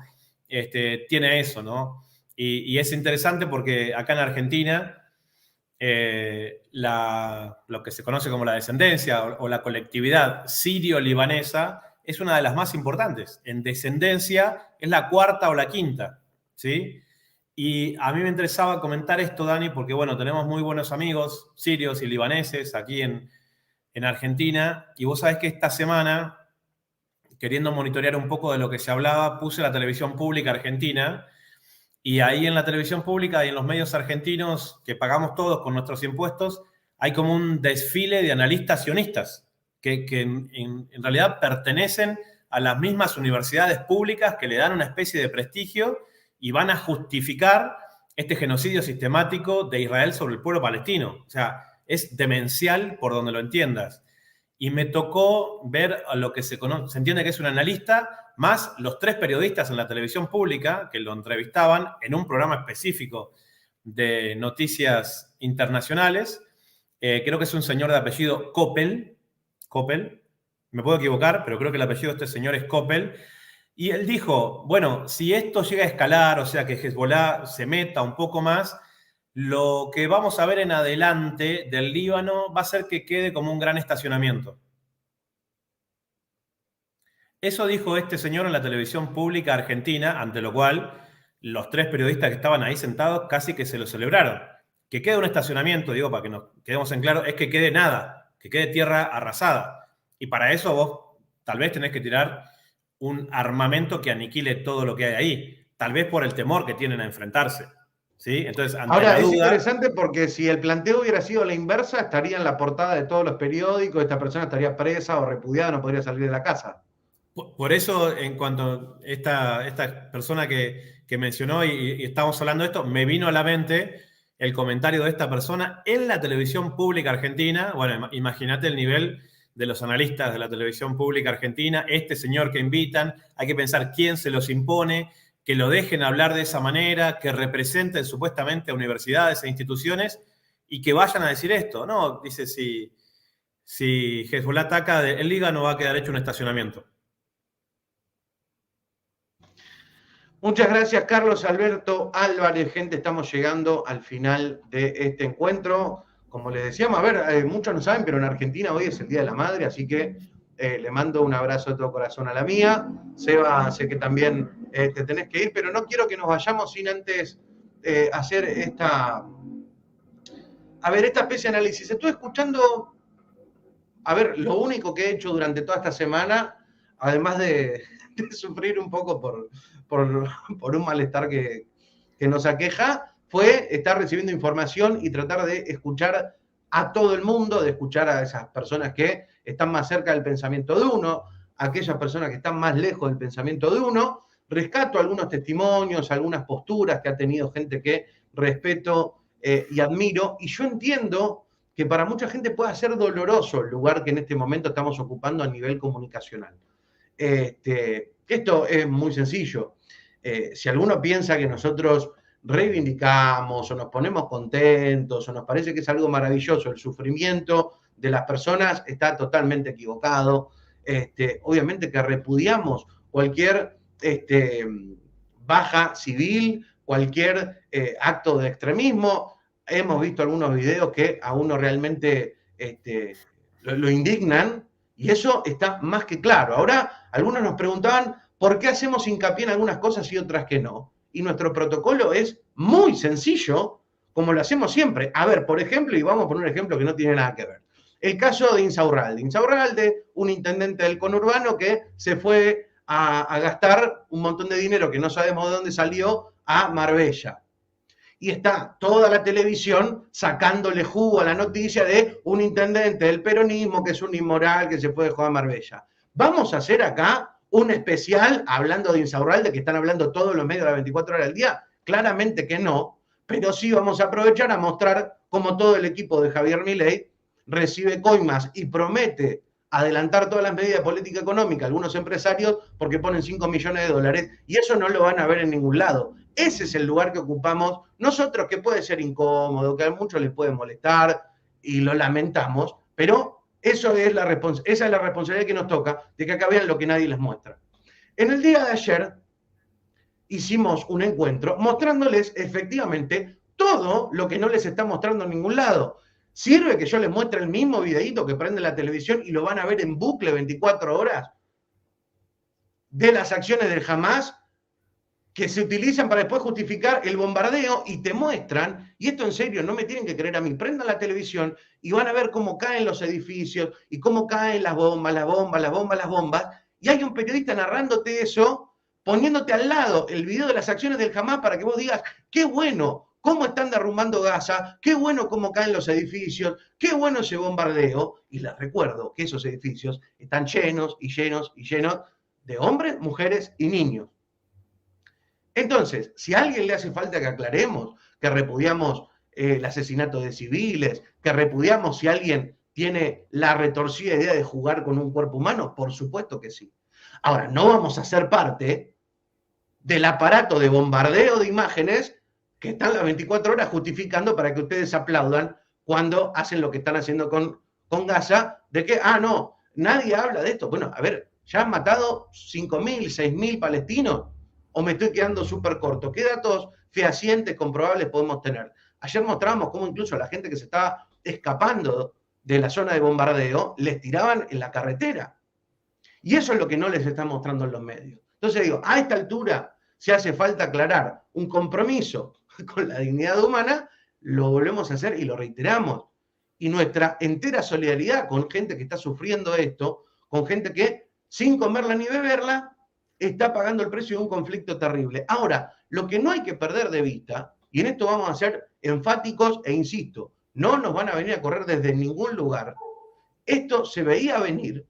tiene eso, ¿no? Y es interesante porque acá en Argentina lo que se conoce como la descendencia o la colectividad sirio-libanesa es una de las más importantes. En descendencia es la cuarta o la quinta, ¿sí? Y a mí me interesaba comentar esto, Dani, porque, bueno, tenemos muy buenos amigos sirios y libaneses aquí en Argentina, y vos sabés que esta semana, queriendo monitorear un poco de lo que se hablaba, puse la televisión pública argentina, y ahí en la televisión pública y en los medios argentinos que pagamos todos con nuestros impuestos, hay como un desfile de analistas sionistas que en realidad pertenecen a las mismas universidades públicas que le dan una especie de prestigio y van a justificar este genocidio sistemático de Israel sobre el pueblo palestino. O sea, es demencial por donde lo entiendas. Y me tocó ver a lo que se entiende que es un analista, más los 3 periodistas en la televisión pública que lo entrevistaban en un programa específico de noticias internacionales. Creo que es un señor de apellido Koppel, me puedo equivocar, pero creo que el apellido de este señor es Koppel. Y él dijo, bueno, si esto llega a escalar, o sea que Hezbollah se meta un poco más, lo que vamos a ver en adelante del Líbano va a ser que quede como un gran estacionamiento. Eso dijo este señor en la televisión pública argentina, ante lo cual los 3 periodistas que estaban ahí sentados casi que se lo celebraron. Que quede un estacionamiento, digo, para que nos quedemos en claro, es que quede nada, que quede tierra arrasada. Y para eso vos tal vez tenés que tirar un armamento que aniquile todo lo que hay ahí, tal vez por el temor que tienen a enfrentarse. ¿Sí? Entonces, ante Ahora, la duda, es interesante porque si el planteo hubiera sido la inversa, estaría en la portada de todos los periódicos, esta persona estaría presa o repudiada, no podría salir de la casa. por eso, en cuanto a esta persona que mencionó y estamos hablando de esto, me vino a la mente el comentario de esta persona en la televisión pública argentina. Bueno, imagínate el nivel de los analistas de la televisión pública argentina, este señor que invitan, hay que pensar quién se los impone, que lo dejen hablar de esa manera, que representen supuestamente a universidades e instituciones y que vayan a decir esto, ¿no? Dice, si Hezbollah ataca, el Líbano va a quedar hecho un estacionamiento. Muchas gracias, Carlos Alberto Álvarez. Gente, estamos llegando al final de este encuentro. Como les decíamos, a ver, muchos no saben, pero en Argentina hoy es el Día de la Madre, así que le mando un abrazo de todo corazón a la mía. Seba, sé que también te tenés que ir, pero no quiero que nos vayamos sin antes hacer esta especie de análisis. Estoy escuchando, a ver, lo único que he hecho durante toda esta semana, además de sufrir un poco por un malestar que nos aqueja, fue estar recibiendo información y tratar de escuchar a todo el mundo, de escuchar a esas personas que están más cerca del pensamiento de uno, a aquellas personas que están más lejos del pensamiento de uno. Rescato algunos testimonios, algunas posturas que ha tenido gente que respeto y admiro, y yo entiendo que para mucha gente pueda ser doloroso el lugar que en este momento estamos ocupando a nivel comunicacional. Esto es muy sencillo. Si alguno piensa que nosotros reivindicamos o nos ponemos contentos o nos parece que es algo maravilloso el sufrimiento de las personas, está totalmente equivocado. Obviamente que repudiamos cualquier baja civil, cualquier acto de extremismo. Hemos visto algunos videos que a uno realmente lo indignan, y eso está más que claro. Ahora, algunos nos preguntaban por qué hacemos hincapié en algunas cosas y otras que no. Y nuestro protocolo es muy sencillo, como lo hacemos siempre. A ver, por ejemplo, y vamos a poner un ejemplo que no tiene nada que ver. El caso de Insaurralde. Insaurralde, un intendente del conurbano que se fue a gastar un montón de dinero que no sabemos de dónde salió a Marbella. Y está toda la televisión sacándole jugo a la noticia de un intendente del peronismo que es un inmoral que se fue de jugar a Marbella. Vamos a hacer acá un especial hablando de Insaurralde, que están hablando todos los medios de las 24 horas del día. Claramente que no, pero sí vamos a aprovechar a mostrar cómo todo el equipo de Javier Milei recibe coimas y promete adelantar todas las medidas de política económica a algunos empresarios porque ponen 5 millones de dólares, y eso no lo van a ver en ningún lado. Ese es el lugar que ocupamos nosotros, que puede ser incómodo, que a muchos les puede molestar, y lo lamentamos, pero esa es la responsabilidad que nos toca, de que acá vean lo que nadie les muestra. En el día de ayer hicimos un encuentro mostrándoles efectivamente todo lo que no les está mostrando en ningún lado. ¿Sirve que yo les muestre el mismo videíto que prende la televisión y lo van a ver en bucle 24 horas? De las acciones del Hamas que se utilizan para después justificar el bombardeo, y te muestran, y esto en serio, no me tienen que creer a mí, prendan la televisión y van a ver cómo caen los edificios y cómo caen las bombas, y hay un periodista narrándote eso, poniéndote al lado el video de las acciones del Hamas para que vos digas, qué bueno, cómo están derrumbando Gaza, qué bueno cómo caen los edificios, qué bueno ese bombardeo. Y les recuerdo que esos edificios están llenos y llenos y llenos de hombres, mujeres y niños. Entonces, si a alguien le hace falta que aclaremos, que repudiamos el asesinato de civiles, que repudiamos si alguien tiene la retorcida idea de jugar con un cuerpo humano, por supuesto que sí. Ahora, no vamos a ser parte del aparato de bombardeo de imágenes que están las 24 horas justificando para que ustedes aplaudan cuando hacen lo que están haciendo con Gaza, de que, no, nadie habla de esto. Bueno, a ver, ya han matado 5.000, 6.000 palestinos, o me estoy quedando súper corto. ¿Qué datos fehacientes, comprobables podemos tener? Ayer mostrábamos cómo incluso a la gente que se estaba escapando de la zona de bombardeo, les tiraban en la carretera. Y eso es lo que no les están mostrando en los medios. Entonces digo, a esta altura, si hace falta aclarar un compromiso con la dignidad humana, lo volvemos a hacer y lo reiteramos. Y nuestra entera solidaridad con gente que está sufriendo esto, con gente que, sin comerla ni beberla, está pagando el precio de un conflicto terrible. Ahora, lo que no hay que perder de vista, y en esto vamos a ser enfáticos e insisto, no nos van a venir a correr desde ningún lugar. Esto se veía venir.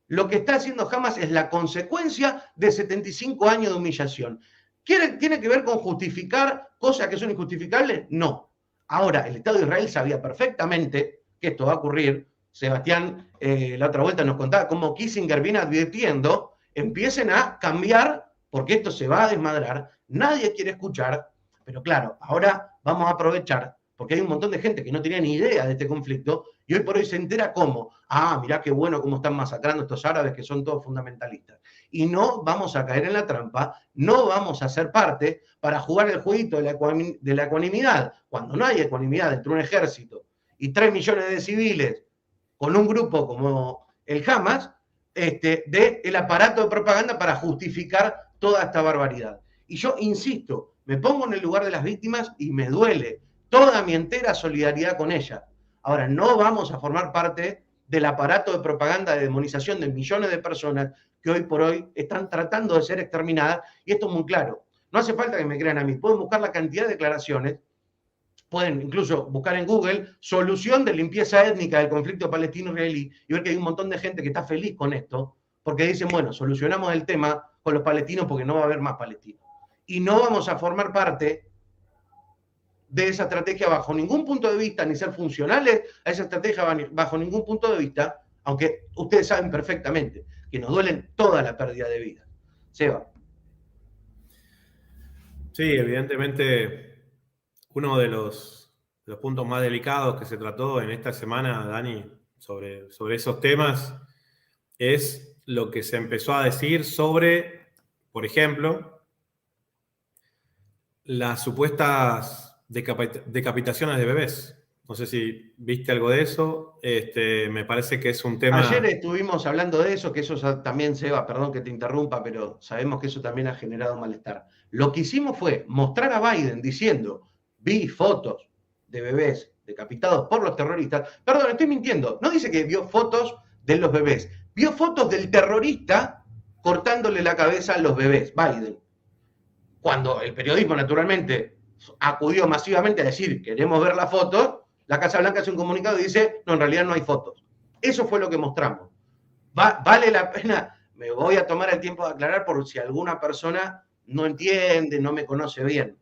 Lo que está haciendo Hamas es la consecuencia de 75 años de humillación. ¿Tiene que ver con justificar cosas que son injustificables? No. Ahora, el Estado de Israel sabía perfectamente que esto va a ocurrir. Sebastián, la otra vuelta nos contaba cómo Kissinger viene advirtiendo, empiecen a cambiar, porque esto se va a desmadrar, nadie quiere escuchar, pero claro, ahora vamos a aprovechar, porque hay un montón de gente que no tenía ni idea de este conflicto, y hoy por hoy se entera cómo, mirá qué bueno cómo están masacrando estos árabes que son todos fundamentalistas. Y no vamos a caer en la trampa, no vamos a ser parte para jugar el jueguito de la ecuanimidad, cuando no hay ecuanimidad entre un ejército y 3 millones de civiles con un grupo como el Hamas, del aparato de propaganda para justificar toda esta barbaridad. Y yo insisto, me pongo en el lugar de las víctimas y me duele toda mi entera solidaridad con ellas. Ahora, no vamos a formar parte del aparato de propaganda de demonización de millones de personas que hoy por hoy están tratando de ser exterminadas, y esto es muy claro. No hace falta que me crean a mí, pueden buscar la cantidad de declaraciones, pueden incluso buscar en Google solución de limpieza étnica del conflicto palestino-israelí y ver que hay un montón de gente que está feliz con esto, porque dicen, bueno, solucionamos el tema con los palestinos porque no va a haber más palestinos. Y no vamos a formar parte de esa estrategia bajo ningún punto de vista, ni ser funcionales a esa estrategia bajo ningún punto de vista, aunque ustedes saben perfectamente que nos duelen toda la pérdida de vida. Seba. Sí, evidentemente, uno de los puntos más delicados que se trató en esta semana, Dani, sobre esos temas, es lo que se empezó a decir sobre, por ejemplo, las supuestas decapitaciones de bebés. No sé si viste algo de eso. Me parece que es un tema... Ayer estuvimos hablando de eso, que eso también, Seba, perdón que te interrumpa, pero sabemos que eso también ha generado malestar. Lo que hicimos fue mostrar a Biden diciendo, vi fotos de bebés decapitados por los terroristas. Perdón, estoy mintiendo. No dice que vio fotos de los bebés. Vio fotos del terrorista cortándole la cabeza a los bebés, Biden. Cuando el periodismo, naturalmente, acudió masivamente a decir, queremos ver la foto, la Casa Blanca hace un comunicado y dice, no, en realidad no hay fotos. Eso fue lo que mostramos. Vale la pena, me voy a tomar el tiempo de aclarar por si alguna persona no entiende, no me conoce bien.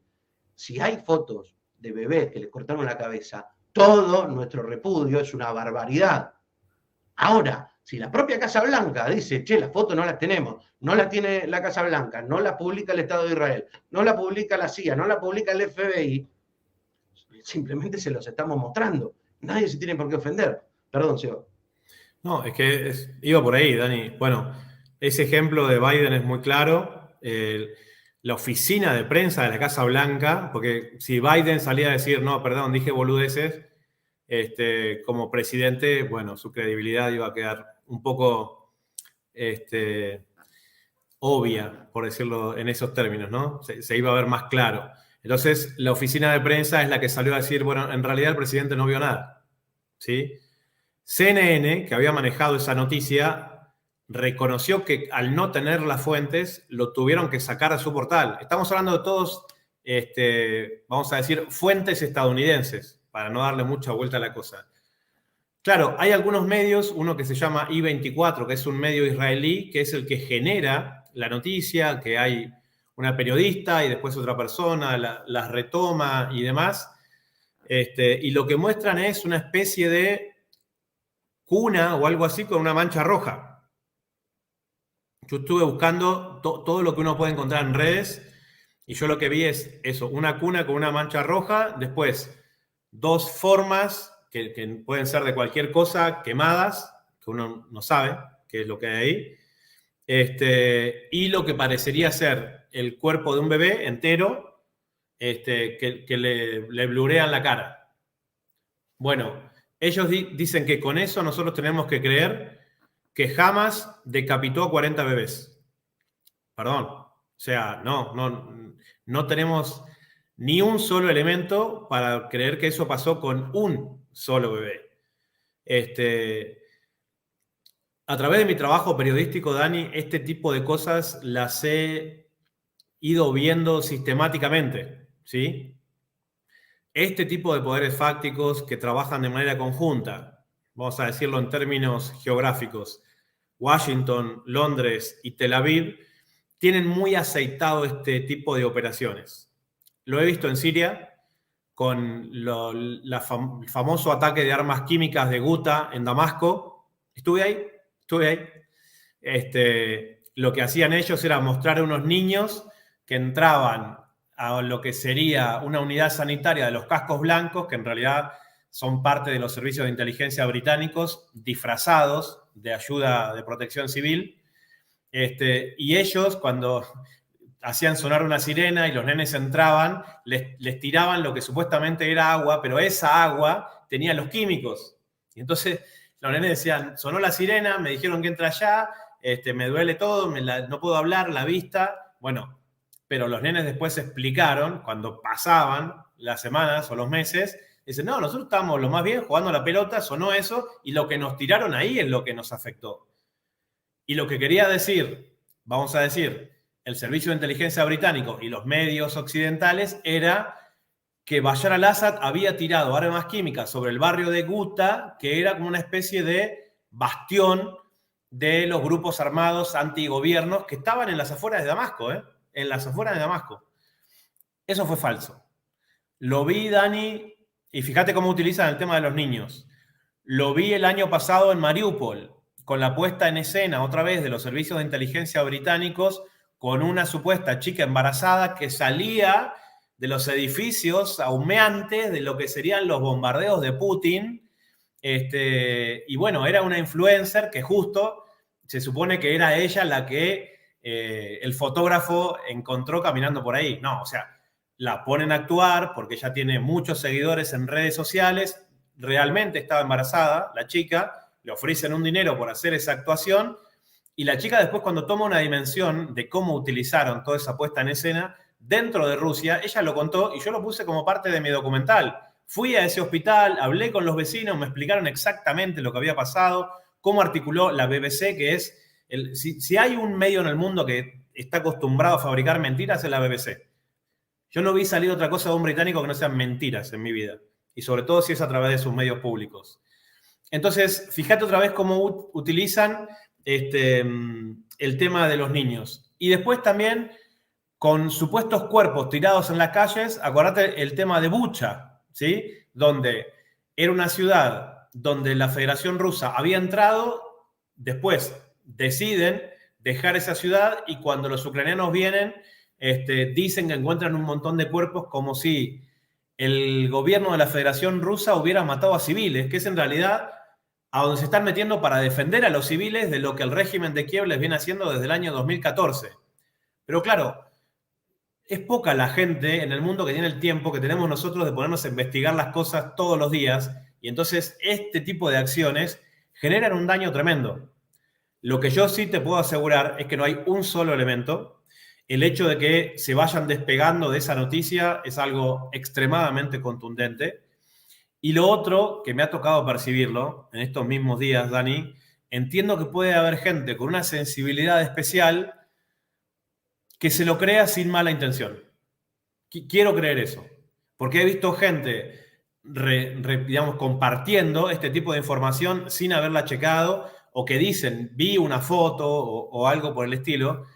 Si hay fotos de bebés que les cortaron la cabeza, todo nuestro repudio, es una barbaridad. Ahora, si la propia Casa Blanca dice, che, las fotos no las tenemos, no las tiene la Casa Blanca, no las publica el Estado de Israel, no las publica la CIA, no las publica el FBI, simplemente se los estamos mostrando. Nadie se tiene por qué ofender. Perdón, Seba. No, es que iba por ahí, Dani. Bueno, ese ejemplo de Biden es muy claro. La oficina de prensa de la Casa Blanca, porque si Biden salía a decir, no, perdón, dije boludeces, como presidente, bueno, su credibilidad iba a quedar un poco obvia, por decirlo en esos términos, ¿no? Se iba a ver más claro. Entonces, la oficina de prensa es la que salió a decir, bueno, en realidad el presidente no vio nada, ¿sí? CNN, que había manejado esa noticia, reconoció que al no tener las fuentes, lo tuvieron que sacar a su portal. Estamos hablando de todos, vamos a decir, fuentes estadounidenses, para no darle mucha vuelta a la cosa. Claro, hay algunos medios, uno que se llama I24, que es un medio israelí, que es el que genera la noticia, que hay una periodista y después otra persona las retoma y demás. Y lo que muestran es una especie de cuna o algo así con una mancha roja. Yo estuve buscando todo lo que uno puede encontrar en redes y yo lo que vi es eso, una cuna con una mancha roja, después dos formas que pueden ser de cualquier cosa, quemadas, que uno no sabe qué es lo que hay ahí, y lo que parecería ser el cuerpo de un bebé entero, que le blurean la cara. Bueno, ellos dicen que con eso nosotros tenemos que creer que Hamas decapitó a 40 bebés. Perdón, o sea, no tenemos ni un solo elemento para creer que eso pasó con un solo bebé. A través de mi trabajo periodístico, Dani, este tipo de cosas las he ido viendo sistemáticamente, ¿sí? Este tipo de poderes fácticos que trabajan de manera conjunta, vamos a decirlo en términos geográficos, Washington, Londres y Tel Aviv, tienen muy aceitado este tipo de operaciones. Lo he visto en Siria con el famoso ataque de armas químicas de Ghouta en Damasco. Estuve ahí. Lo que hacían ellos era mostrar a unos niños que entraban a lo que sería una unidad sanitaria de los cascos blancos, que en realidad son parte de los servicios de inteligencia británicos, disfrazados de ayuda de protección civil. Y ellos, cuando hacían sonar una sirena y los nenes entraban, les tiraban lo que supuestamente era agua, pero esa agua tenía los químicos. Y entonces los nenes decían, sonó la sirena, me dijeron que entra allá, me duele todo, no puedo hablar, la vista. Bueno, pero los nenes después explicaron, cuando pasaban las semanas o los meses, dicen, no, nosotros estábamos lo más bien jugando a la pelota, sonó eso, y lo que nos tiraron ahí es lo que nos afectó. Y lo que quería decir, vamos a decir, el servicio de inteligencia británico y los medios occidentales era que Bashar al-Assad había tirado armas químicas sobre el barrio de Ghouta, que era como una especie de bastión de los grupos armados antigobiernos que estaban en las afueras de Damasco, en las afueras de Damasco. Eso fue falso. Lo vi, Dani, y fíjate cómo utilizan el tema de los niños. Lo vi el año pasado en Mariupol, con la puesta en escena otra vez de los servicios de inteligencia británicos con una supuesta chica embarazada que salía de los edificios humeantes de lo que serían los bombardeos de Putin. Y bueno, era una influencer que justo se supone que era ella la que el fotógrafo encontró caminando por ahí. No, o sea, la ponen a actuar porque ella tiene muchos seguidores en redes sociales, realmente estaba embarazada la chica, le ofrecen un dinero por hacer esa actuación y la chica después cuando toma una dimensión de cómo utilizaron toda esa puesta en escena dentro de Rusia, ella lo contó y yo lo puse como parte de mi documental. Fui a ese hospital, hablé con los vecinos, me explicaron exactamente lo que había pasado, cómo articuló la BBC, que es, si hay un medio en el mundo que está acostumbrado a fabricar mentiras, es la BBC. Yo no vi salir otra cosa de un británico que no sean mentiras en mi vida. Y sobre todo si es a través de sus medios públicos. Entonces, fíjate otra vez cómo utilizan el tema de los niños. Y después también, con supuestos cuerpos tirados en las calles, acordate el tema de Bucha, ¿sí? Donde era una ciudad donde la Federación Rusa había entrado, después deciden dejar esa ciudad y cuando los ucranianos vienen, dicen que encuentran un montón de cuerpos como si el gobierno de la Federación Rusa hubiera matado a civiles, que es en realidad a donde se están metiendo para defender a los civiles de lo que el régimen de Kiev les viene haciendo desde el año 2014. Pero claro, es poca la gente en el mundo que tiene el tiempo que tenemos nosotros de ponernos a investigar las cosas todos los días y entonces este tipo de acciones generan un daño tremendo. Lo que yo sí te puedo asegurar es que no hay un solo elemento. El hecho de que se vayan despegando de esa noticia es algo extremadamente contundente. Y lo otro, que me ha tocado percibirlo en estos mismos días, Dani, entiendo que puede haber gente con una sensibilidad especial que se lo crea sin mala intención. Quiero creer eso, porque he visto gente digamos, compartiendo este tipo de información sin haberla checado, o que dicen, vi una foto o algo por el estilo,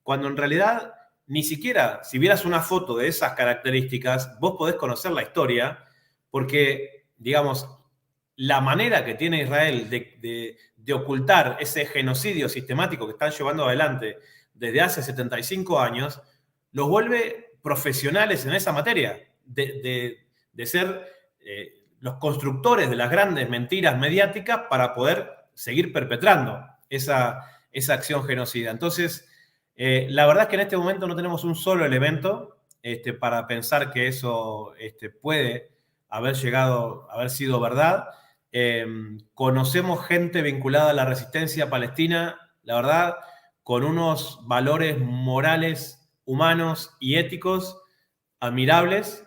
cuando en realidad ni siquiera, si vieras una foto de esas características, vos podés conocer la historia, porque, digamos, la manera que tiene Israel de ocultar ese genocidio sistemático que están llevando adelante desde hace 75 años, los vuelve profesionales en esa materia, de ser los constructores de las grandes mentiras mediáticas para poder seguir perpetrando esa acción genocida. Entonces, la verdad es que en este momento no tenemos un solo elemento para pensar que eso puede haber sido verdad. Conocemos gente vinculada a la resistencia palestina, la verdad, con unos valores morales, humanos y éticos admirables.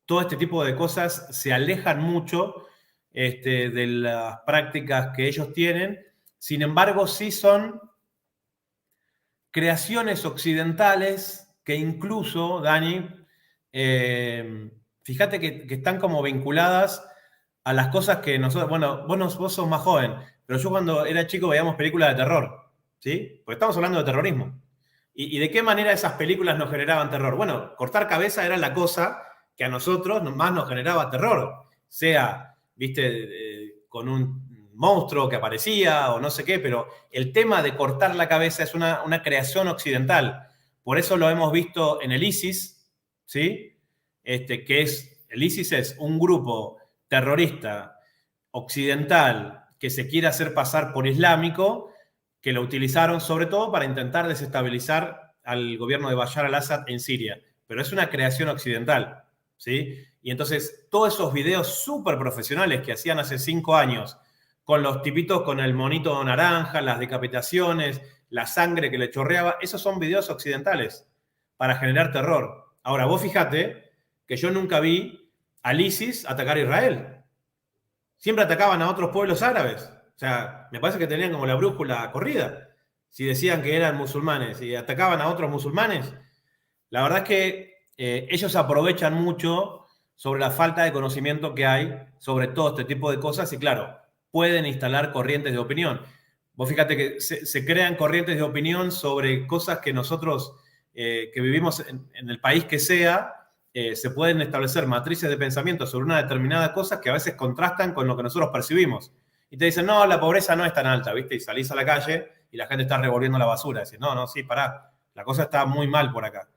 Todo este tipo de cosas se alejan mucho de las prácticas que ellos tienen. Sin embargo, sí son creaciones occidentales que incluso, Dani, fíjate que están como vinculadas a las cosas que nosotros, bueno, vos sos más joven, pero yo cuando era chico veíamos películas de terror, ¿sí? Porque estamos hablando de terrorismo. ¿Y de qué manera esas películas nos generaban terror? Bueno, cortar cabeza era la cosa que a nosotros más nos generaba terror, sea, viste, con un monstruo que aparecía o no sé qué, pero el tema de cortar la cabeza es una creación occidental. Por eso lo hemos visto en el ISIS, ¿sí? El ISIS es un grupo terrorista occidental que se quiere hacer pasar por islámico, que lo utilizaron sobre todo para intentar desestabilizar al gobierno de Bashar al-Assad en Siria. Pero es una creación occidental, ¿sí? Y entonces todos esos videos súper profesionales que hacían hace 5 años, con los tipitos con el monito naranja, las decapitaciones, la sangre que le chorreaba, esos son videos occidentales para generar terror. Ahora, vos fíjate que yo nunca vi al ISIS atacar a Israel. Siempre atacaban a otros pueblos árabes. O sea, me parece que tenían como la brújula corrida. Si decían que eran musulmanes y atacaban a otros musulmanes, la verdad es que ellos aprovechan mucho sobre la falta de conocimiento que hay sobre todo este tipo de cosas y claro, pueden instalar corrientes de opinión. Vos fíjate que se crean corrientes de opinión sobre cosas que nosotros que vivimos en el país que sea, se pueden establecer matrices de pensamiento sobre una determinada cosa que a veces contrastan con lo que nosotros percibimos. Y te dicen, no, la pobreza no es tan alta, ¿viste? Y salís a la calle y la gente está revolviendo la basura. Y decís, no, sí, pará, la cosa está muy mal por acá.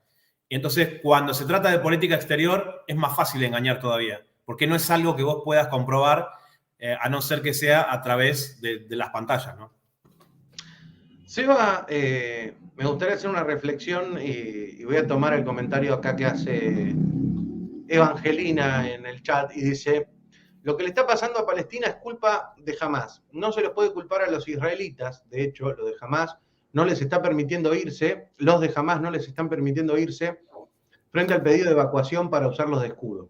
Y entonces, cuando se trata de política exterior, es más fácil engañar todavía, porque no es algo que vos puedas comprobar, a no ser que sea a través de las pantallas, ¿no? Seba, me gustaría hacer una reflexión y voy a tomar el comentario acá que hace Evangelina en el chat y dice, lo que le está pasando a Palestina es culpa de Hamás. No se les puede culpar a los israelitas, de hecho, lo de Hamás no les está permitiendo irse, los de Hamás no les están permitiendo irse frente al pedido de evacuación para usarlos de escudo.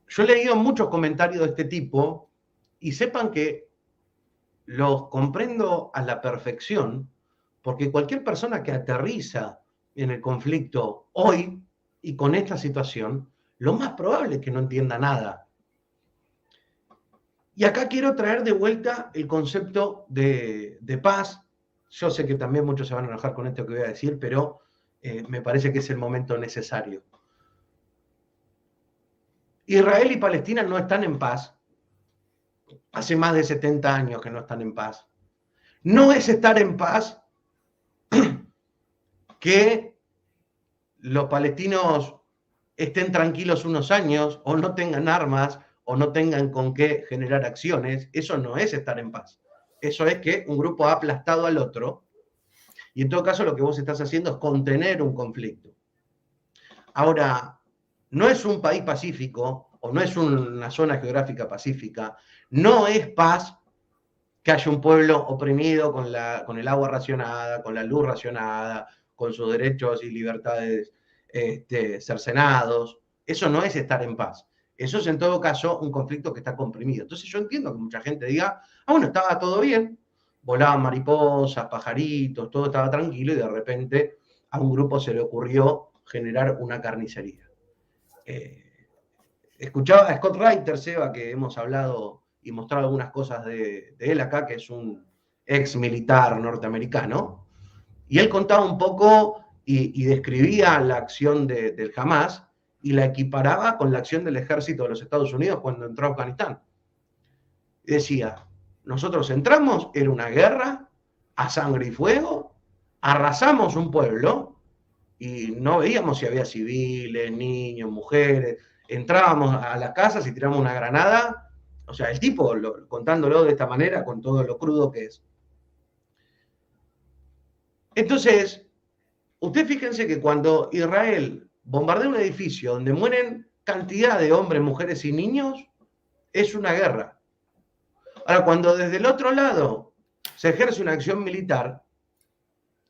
Yo he leído muchos comentarios de este tipo y sepan que los comprendo a la perfección, porque cualquier persona que aterriza en el conflicto hoy y con esta situación, lo más probable es que no entienda nada. Y acá quiero traer de vuelta el concepto de paz. Yo sé que también muchos se van a enojar con esto que voy a decir, pero me parece que es el momento necesario. Israel y Palestina no están en paz. Hace más de 70 años que no están en paz. No es estar en paz que los palestinos estén tranquilos unos años o no tengan armas o no tengan con qué generar acciones. Eso no es estar en paz. Eso es que un grupo ha aplastado al otro y en todo caso lo que vos estás haciendo es contener un conflicto. Ahora, no es un país pacífico o no es una zona geográfica pacífica, no es paz que haya un pueblo oprimido con el agua racionada, con la luz racionada, con sus derechos y libertades cercenados. Eso no es estar en paz. Eso es en todo caso un conflicto que está comprimido. Entonces yo entiendo que mucha gente diga, bueno, estaba todo bien, volaban mariposas, pajaritos, todo estaba tranquilo y de repente a un grupo se le ocurrió generar una carnicería. escuchaba a Scott Reiter, Seba, que hemos hablado y mostrado algunas cosas de él acá, que es un ex militar norteamericano, y él contaba un poco y describía la acción del Hamas y la equiparaba con la acción del ejército de los Estados Unidos cuando entró a Afganistán. Y decía, nosotros entramos, era una guerra a sangre y fuego, arrasamos un pueblo y no veíamos si había civiles, niños, mujeres, entrábamos a las casas y tiramos una granada, o sea, el tipo contándolo de esta manera, con todo lo crudo que es. Entonces, usted fíjense que cuando Israel bombardea un edificio donde mueren cantidad de hombres, mujeres y niños, es una guerra. Ahora, cuando desde el otro lado se ejerce una acción militar,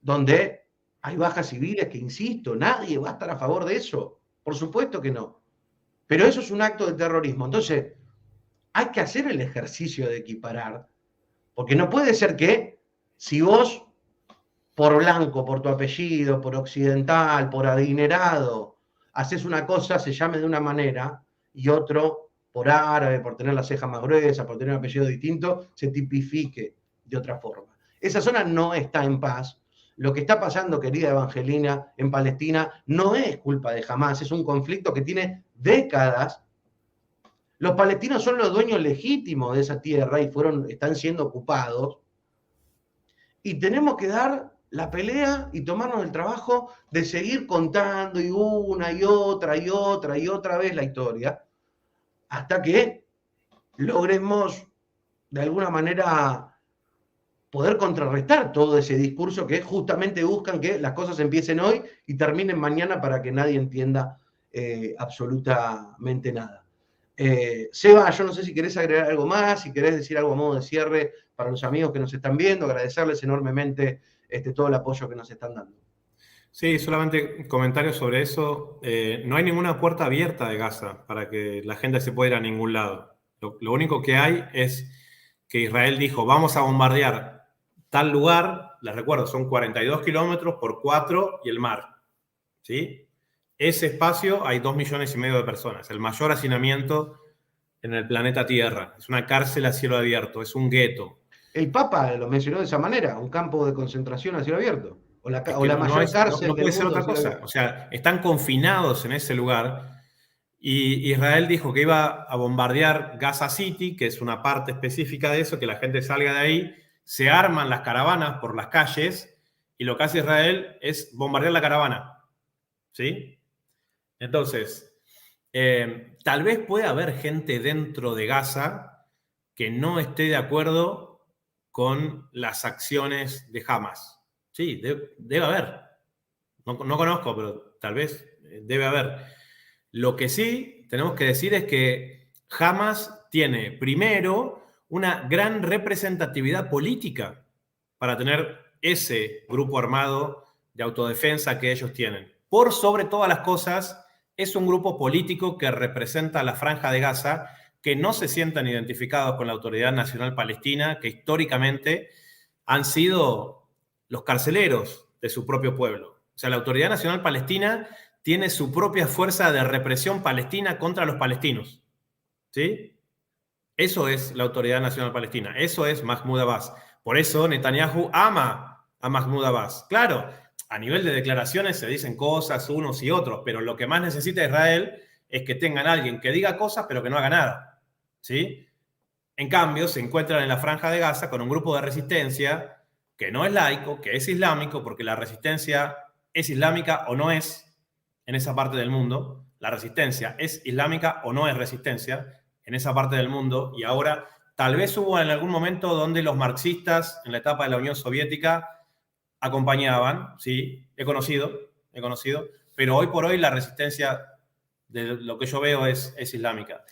donde hay bajas civiles, que insisto, nadie va a estar a favor de eso, por supuesto que no, pero eso es un acto de terrorismo. Entonces, hay que hacer el ejercicio de equiparar, porque no puede ser que si vos por blanco, por tu apellido, por occidental, por adinerado, haces una cosa, se llame de una manera, y otro, por árabe, por tener la ceja más gruesa, por tener un apellido distinto, se tipifique de otra forma. Esa zona no está en paz. Lo que está pasando, querida Evangelina, en Palestina, no es culpa de Hamas, es un conflicto que tiene décadas. Los palestinos son los dueños legítimos de esa tierra y están siendo ocupados. Y tenemos que dar la pelea y tomarnos el trabajo de seguir contando y una y otra y otra y otra vez la historia hasta que logremos de alguna manera poder contrarrestar todo ese discurso que justamente buscan que las cosas empiecen hoy y terminen mañana para que nadie entienda absolutamente nada. Seba, yo no sé si querés agregar algo más, si querés decir algo a modo de cierre para los amigos que nos están viendo, agradecerles enormemente todo el apoyo que nos están dando. Sí, solamente comentarios sobre eso. No hay ninguna puerta abierta de Gaza para que la gente se pueda ir a ningún lado. Lo único que hay es que Israel dijo, vamos a bombardear tal lugar, les recuerdo, son 42 kilómetros por 4 y el mar. ¿Sí? Ese espacio hay 2,5 millones de personas, el mayor hacinamiento en el planeta Tierra. Es una cárcel a cielo abierto, es un gueto. El Papa lo mencionó de esa manera, un campo de concentración a cielo abierto. O la mayor cárcel no del puede ser mundo. otra cosa. O sea, están confinados en ese lugar. Y Israel dijo que iba a bombardear Gaza City, que es una parte específica de eso, que la gente salga de ahí. Se arman las caravanas por las calles y lo que hace Israel es bombardear la caravana. ¿Sí? Entonces, tal vez pueda haber gente dentro de Gaza que no esté de acuerdo con las acciones de Hamas. Sí, debe haber. No conozco, pero tal vez debe haber. Lo que sí tenemos que decir es que Hamas tiene, primero, una gran representatividad política para tener ese grupo armado de autodefensa que ellos tienen. Por sobre todas las cosas, es un grupo político que representa a la Franja de Gaza, que no se sientan identificados con la Autoridad Nacional Palestina, que históricamente han sido los carceleros de su propio pueblo. O sea, la Autoridad Nacional Palestina tiene su propia fuerza de represión palestina contra los palestinos. ¿Sí? Eso es la Autoridad Nacional Palestina. Eso es Mahmoud Abbas. Por eso Netanyahu ama a Mahmoud Abbas. Claro, a nivel de declaraciones se dicen cosas unos y otros, pero lo que más necesita Israel es que tengan a alguien que diga cosas pero que no haga nada. ¿Sí? En cambio, se encuentran en la Franja de Gaza con un grupo de resistencia que no es laico, que es islámico, porque la resistencia es islámica o no es en esa parte del mundo. La resistencia es islámica o no es resistencia en esa parte del mundo. Y ahora, tal vez hubo en algún momento donde los marxistas en la etapa de la Unión Soviética acompañaban, sí, he conocido, pero hoy por hoy la resistencia, de lo que yo veo, es islámica.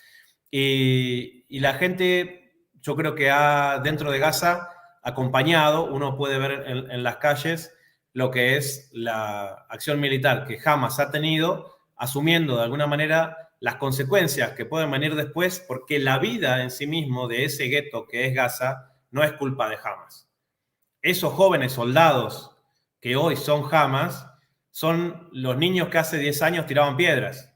Y la gente, yo creo que ha, dentro de Gaza, acompañado, uno puede ver en las calles lo que es la acción militar que Hamas ha tenido, asumiendo de alguna manera las consecuencias que pueden venir después, porque la vida en sí mismo de ese gueto que es Gaza no es culpa de Hamas. Esos jóvenes soldados que hoy son Hamas son los niños que hace 10 años tiraban piedras.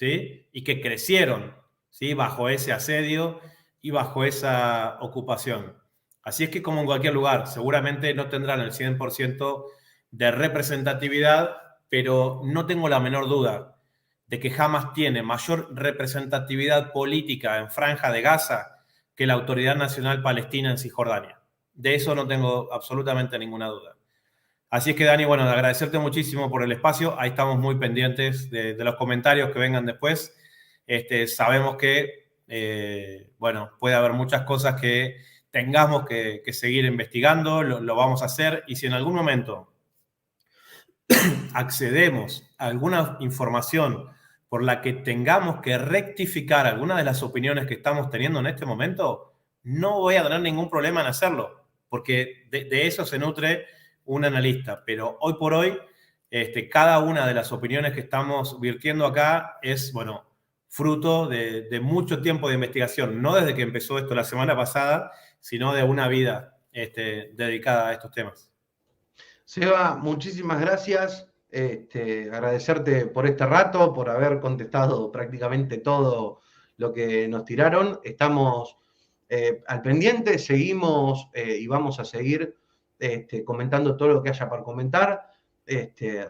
¿sí? Y que crecieron, ¿sí? Bajo ese asedio y bajo esa ocupación. Así es que como en cualquier lugar, seguramente no tendrán el 100% de representatividad, pero no tengo la menor duda de que Hamas tiene mayor representatividad política en Franja de Gaza que la Autoridad Nacional Palestina en Cisjordania. De eso no tengo absolutamente ninguna duda. Así es que, Dani, bueno, agradecerte muchísimo por el espacio. Ahí estamos muy pendientes de los comentarios que vengan después. Sabemos que, bueno, puede haber muchas cosas que tengamos que seguir investigando, lo vamos a hacer. Y si en algún momento accedemos a alguna información por la que tengamos que rectificar alguna de las opiniones que estamos teniendo en este momento, no voy a tener ningún problema en hacerlo, porque de eso se nutre un analista. Pero hoy por hoy, cada una de las opiniones que estamos virtiendo acá es, bueno, fruto de mucho tiempo de investigación, no desde que empezó esto la semana pasada, sino de una vida dedicada a estos temas. Seba, muchísimas gracias. Agradecerte por este rato, por haber contestado prácticamente todo lo que nos tiraron. Estamos al pendiente, seguimos y vamos a seguir comentando todo lo que haya para comentar.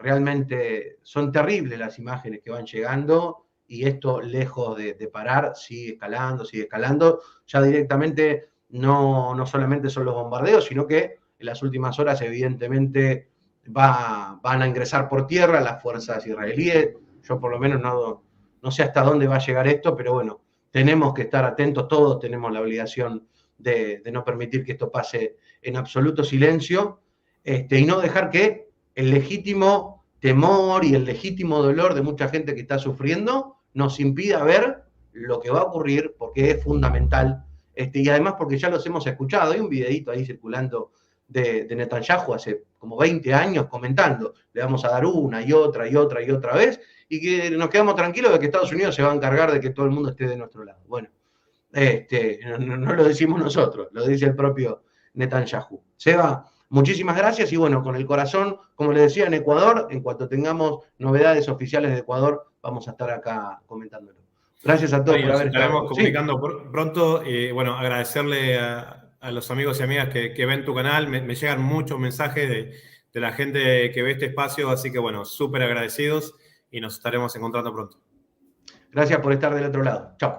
Realmente son terribles las imágenes que van llegando y esto, lejos de parar, sigue escalando. Ya directamente no solamente son los bombardeos, sino que en las últimas horas, evidentemente, van a ingresar por tierra las fuerzas israelíes. Yo por lo menos no sé hasta dónde va a llegar esto, pero bueno, tenemos que estar atentos, todos tenemos la obligación de no permitir que esto pase en absoluto silencio, y no dejar que el legítimo temor y el legítimo dolor de mucha gente que está sufriendo nos impida ver lo que va a ocurrir, porque es fundamental, y además porque ya los hemos escuchado. Hay un videito ahí circulando de Netanyahu hace como 20 años comentando, le vamos a dar una y otra y otra y otra vez, y que nos quedamos tranquilos de que Estados Unidos se va a encargar de que todo el mundo esté de nuestro lado. Bueno, no lo decimos nosotros, lo dice el propio Netanyahu. Seba, muchísimas gracias y bueno, con el corazón, como les decía, en Ecuador, en cuanto tengamos novedades oficiales de Ecuador, vamos a estar acá comentándolo. Gracias a todos por haber estado. Estaremos comunicando pronto. Bueno, agradecerle a los amigos y amigas que ven tu canal. Me llegan muchos mensajes de la gente que ve este espacio, así que bueno, súper agradecidos y nos estaremos encontrando pronto. Gracias por estar del otro lado. Chao.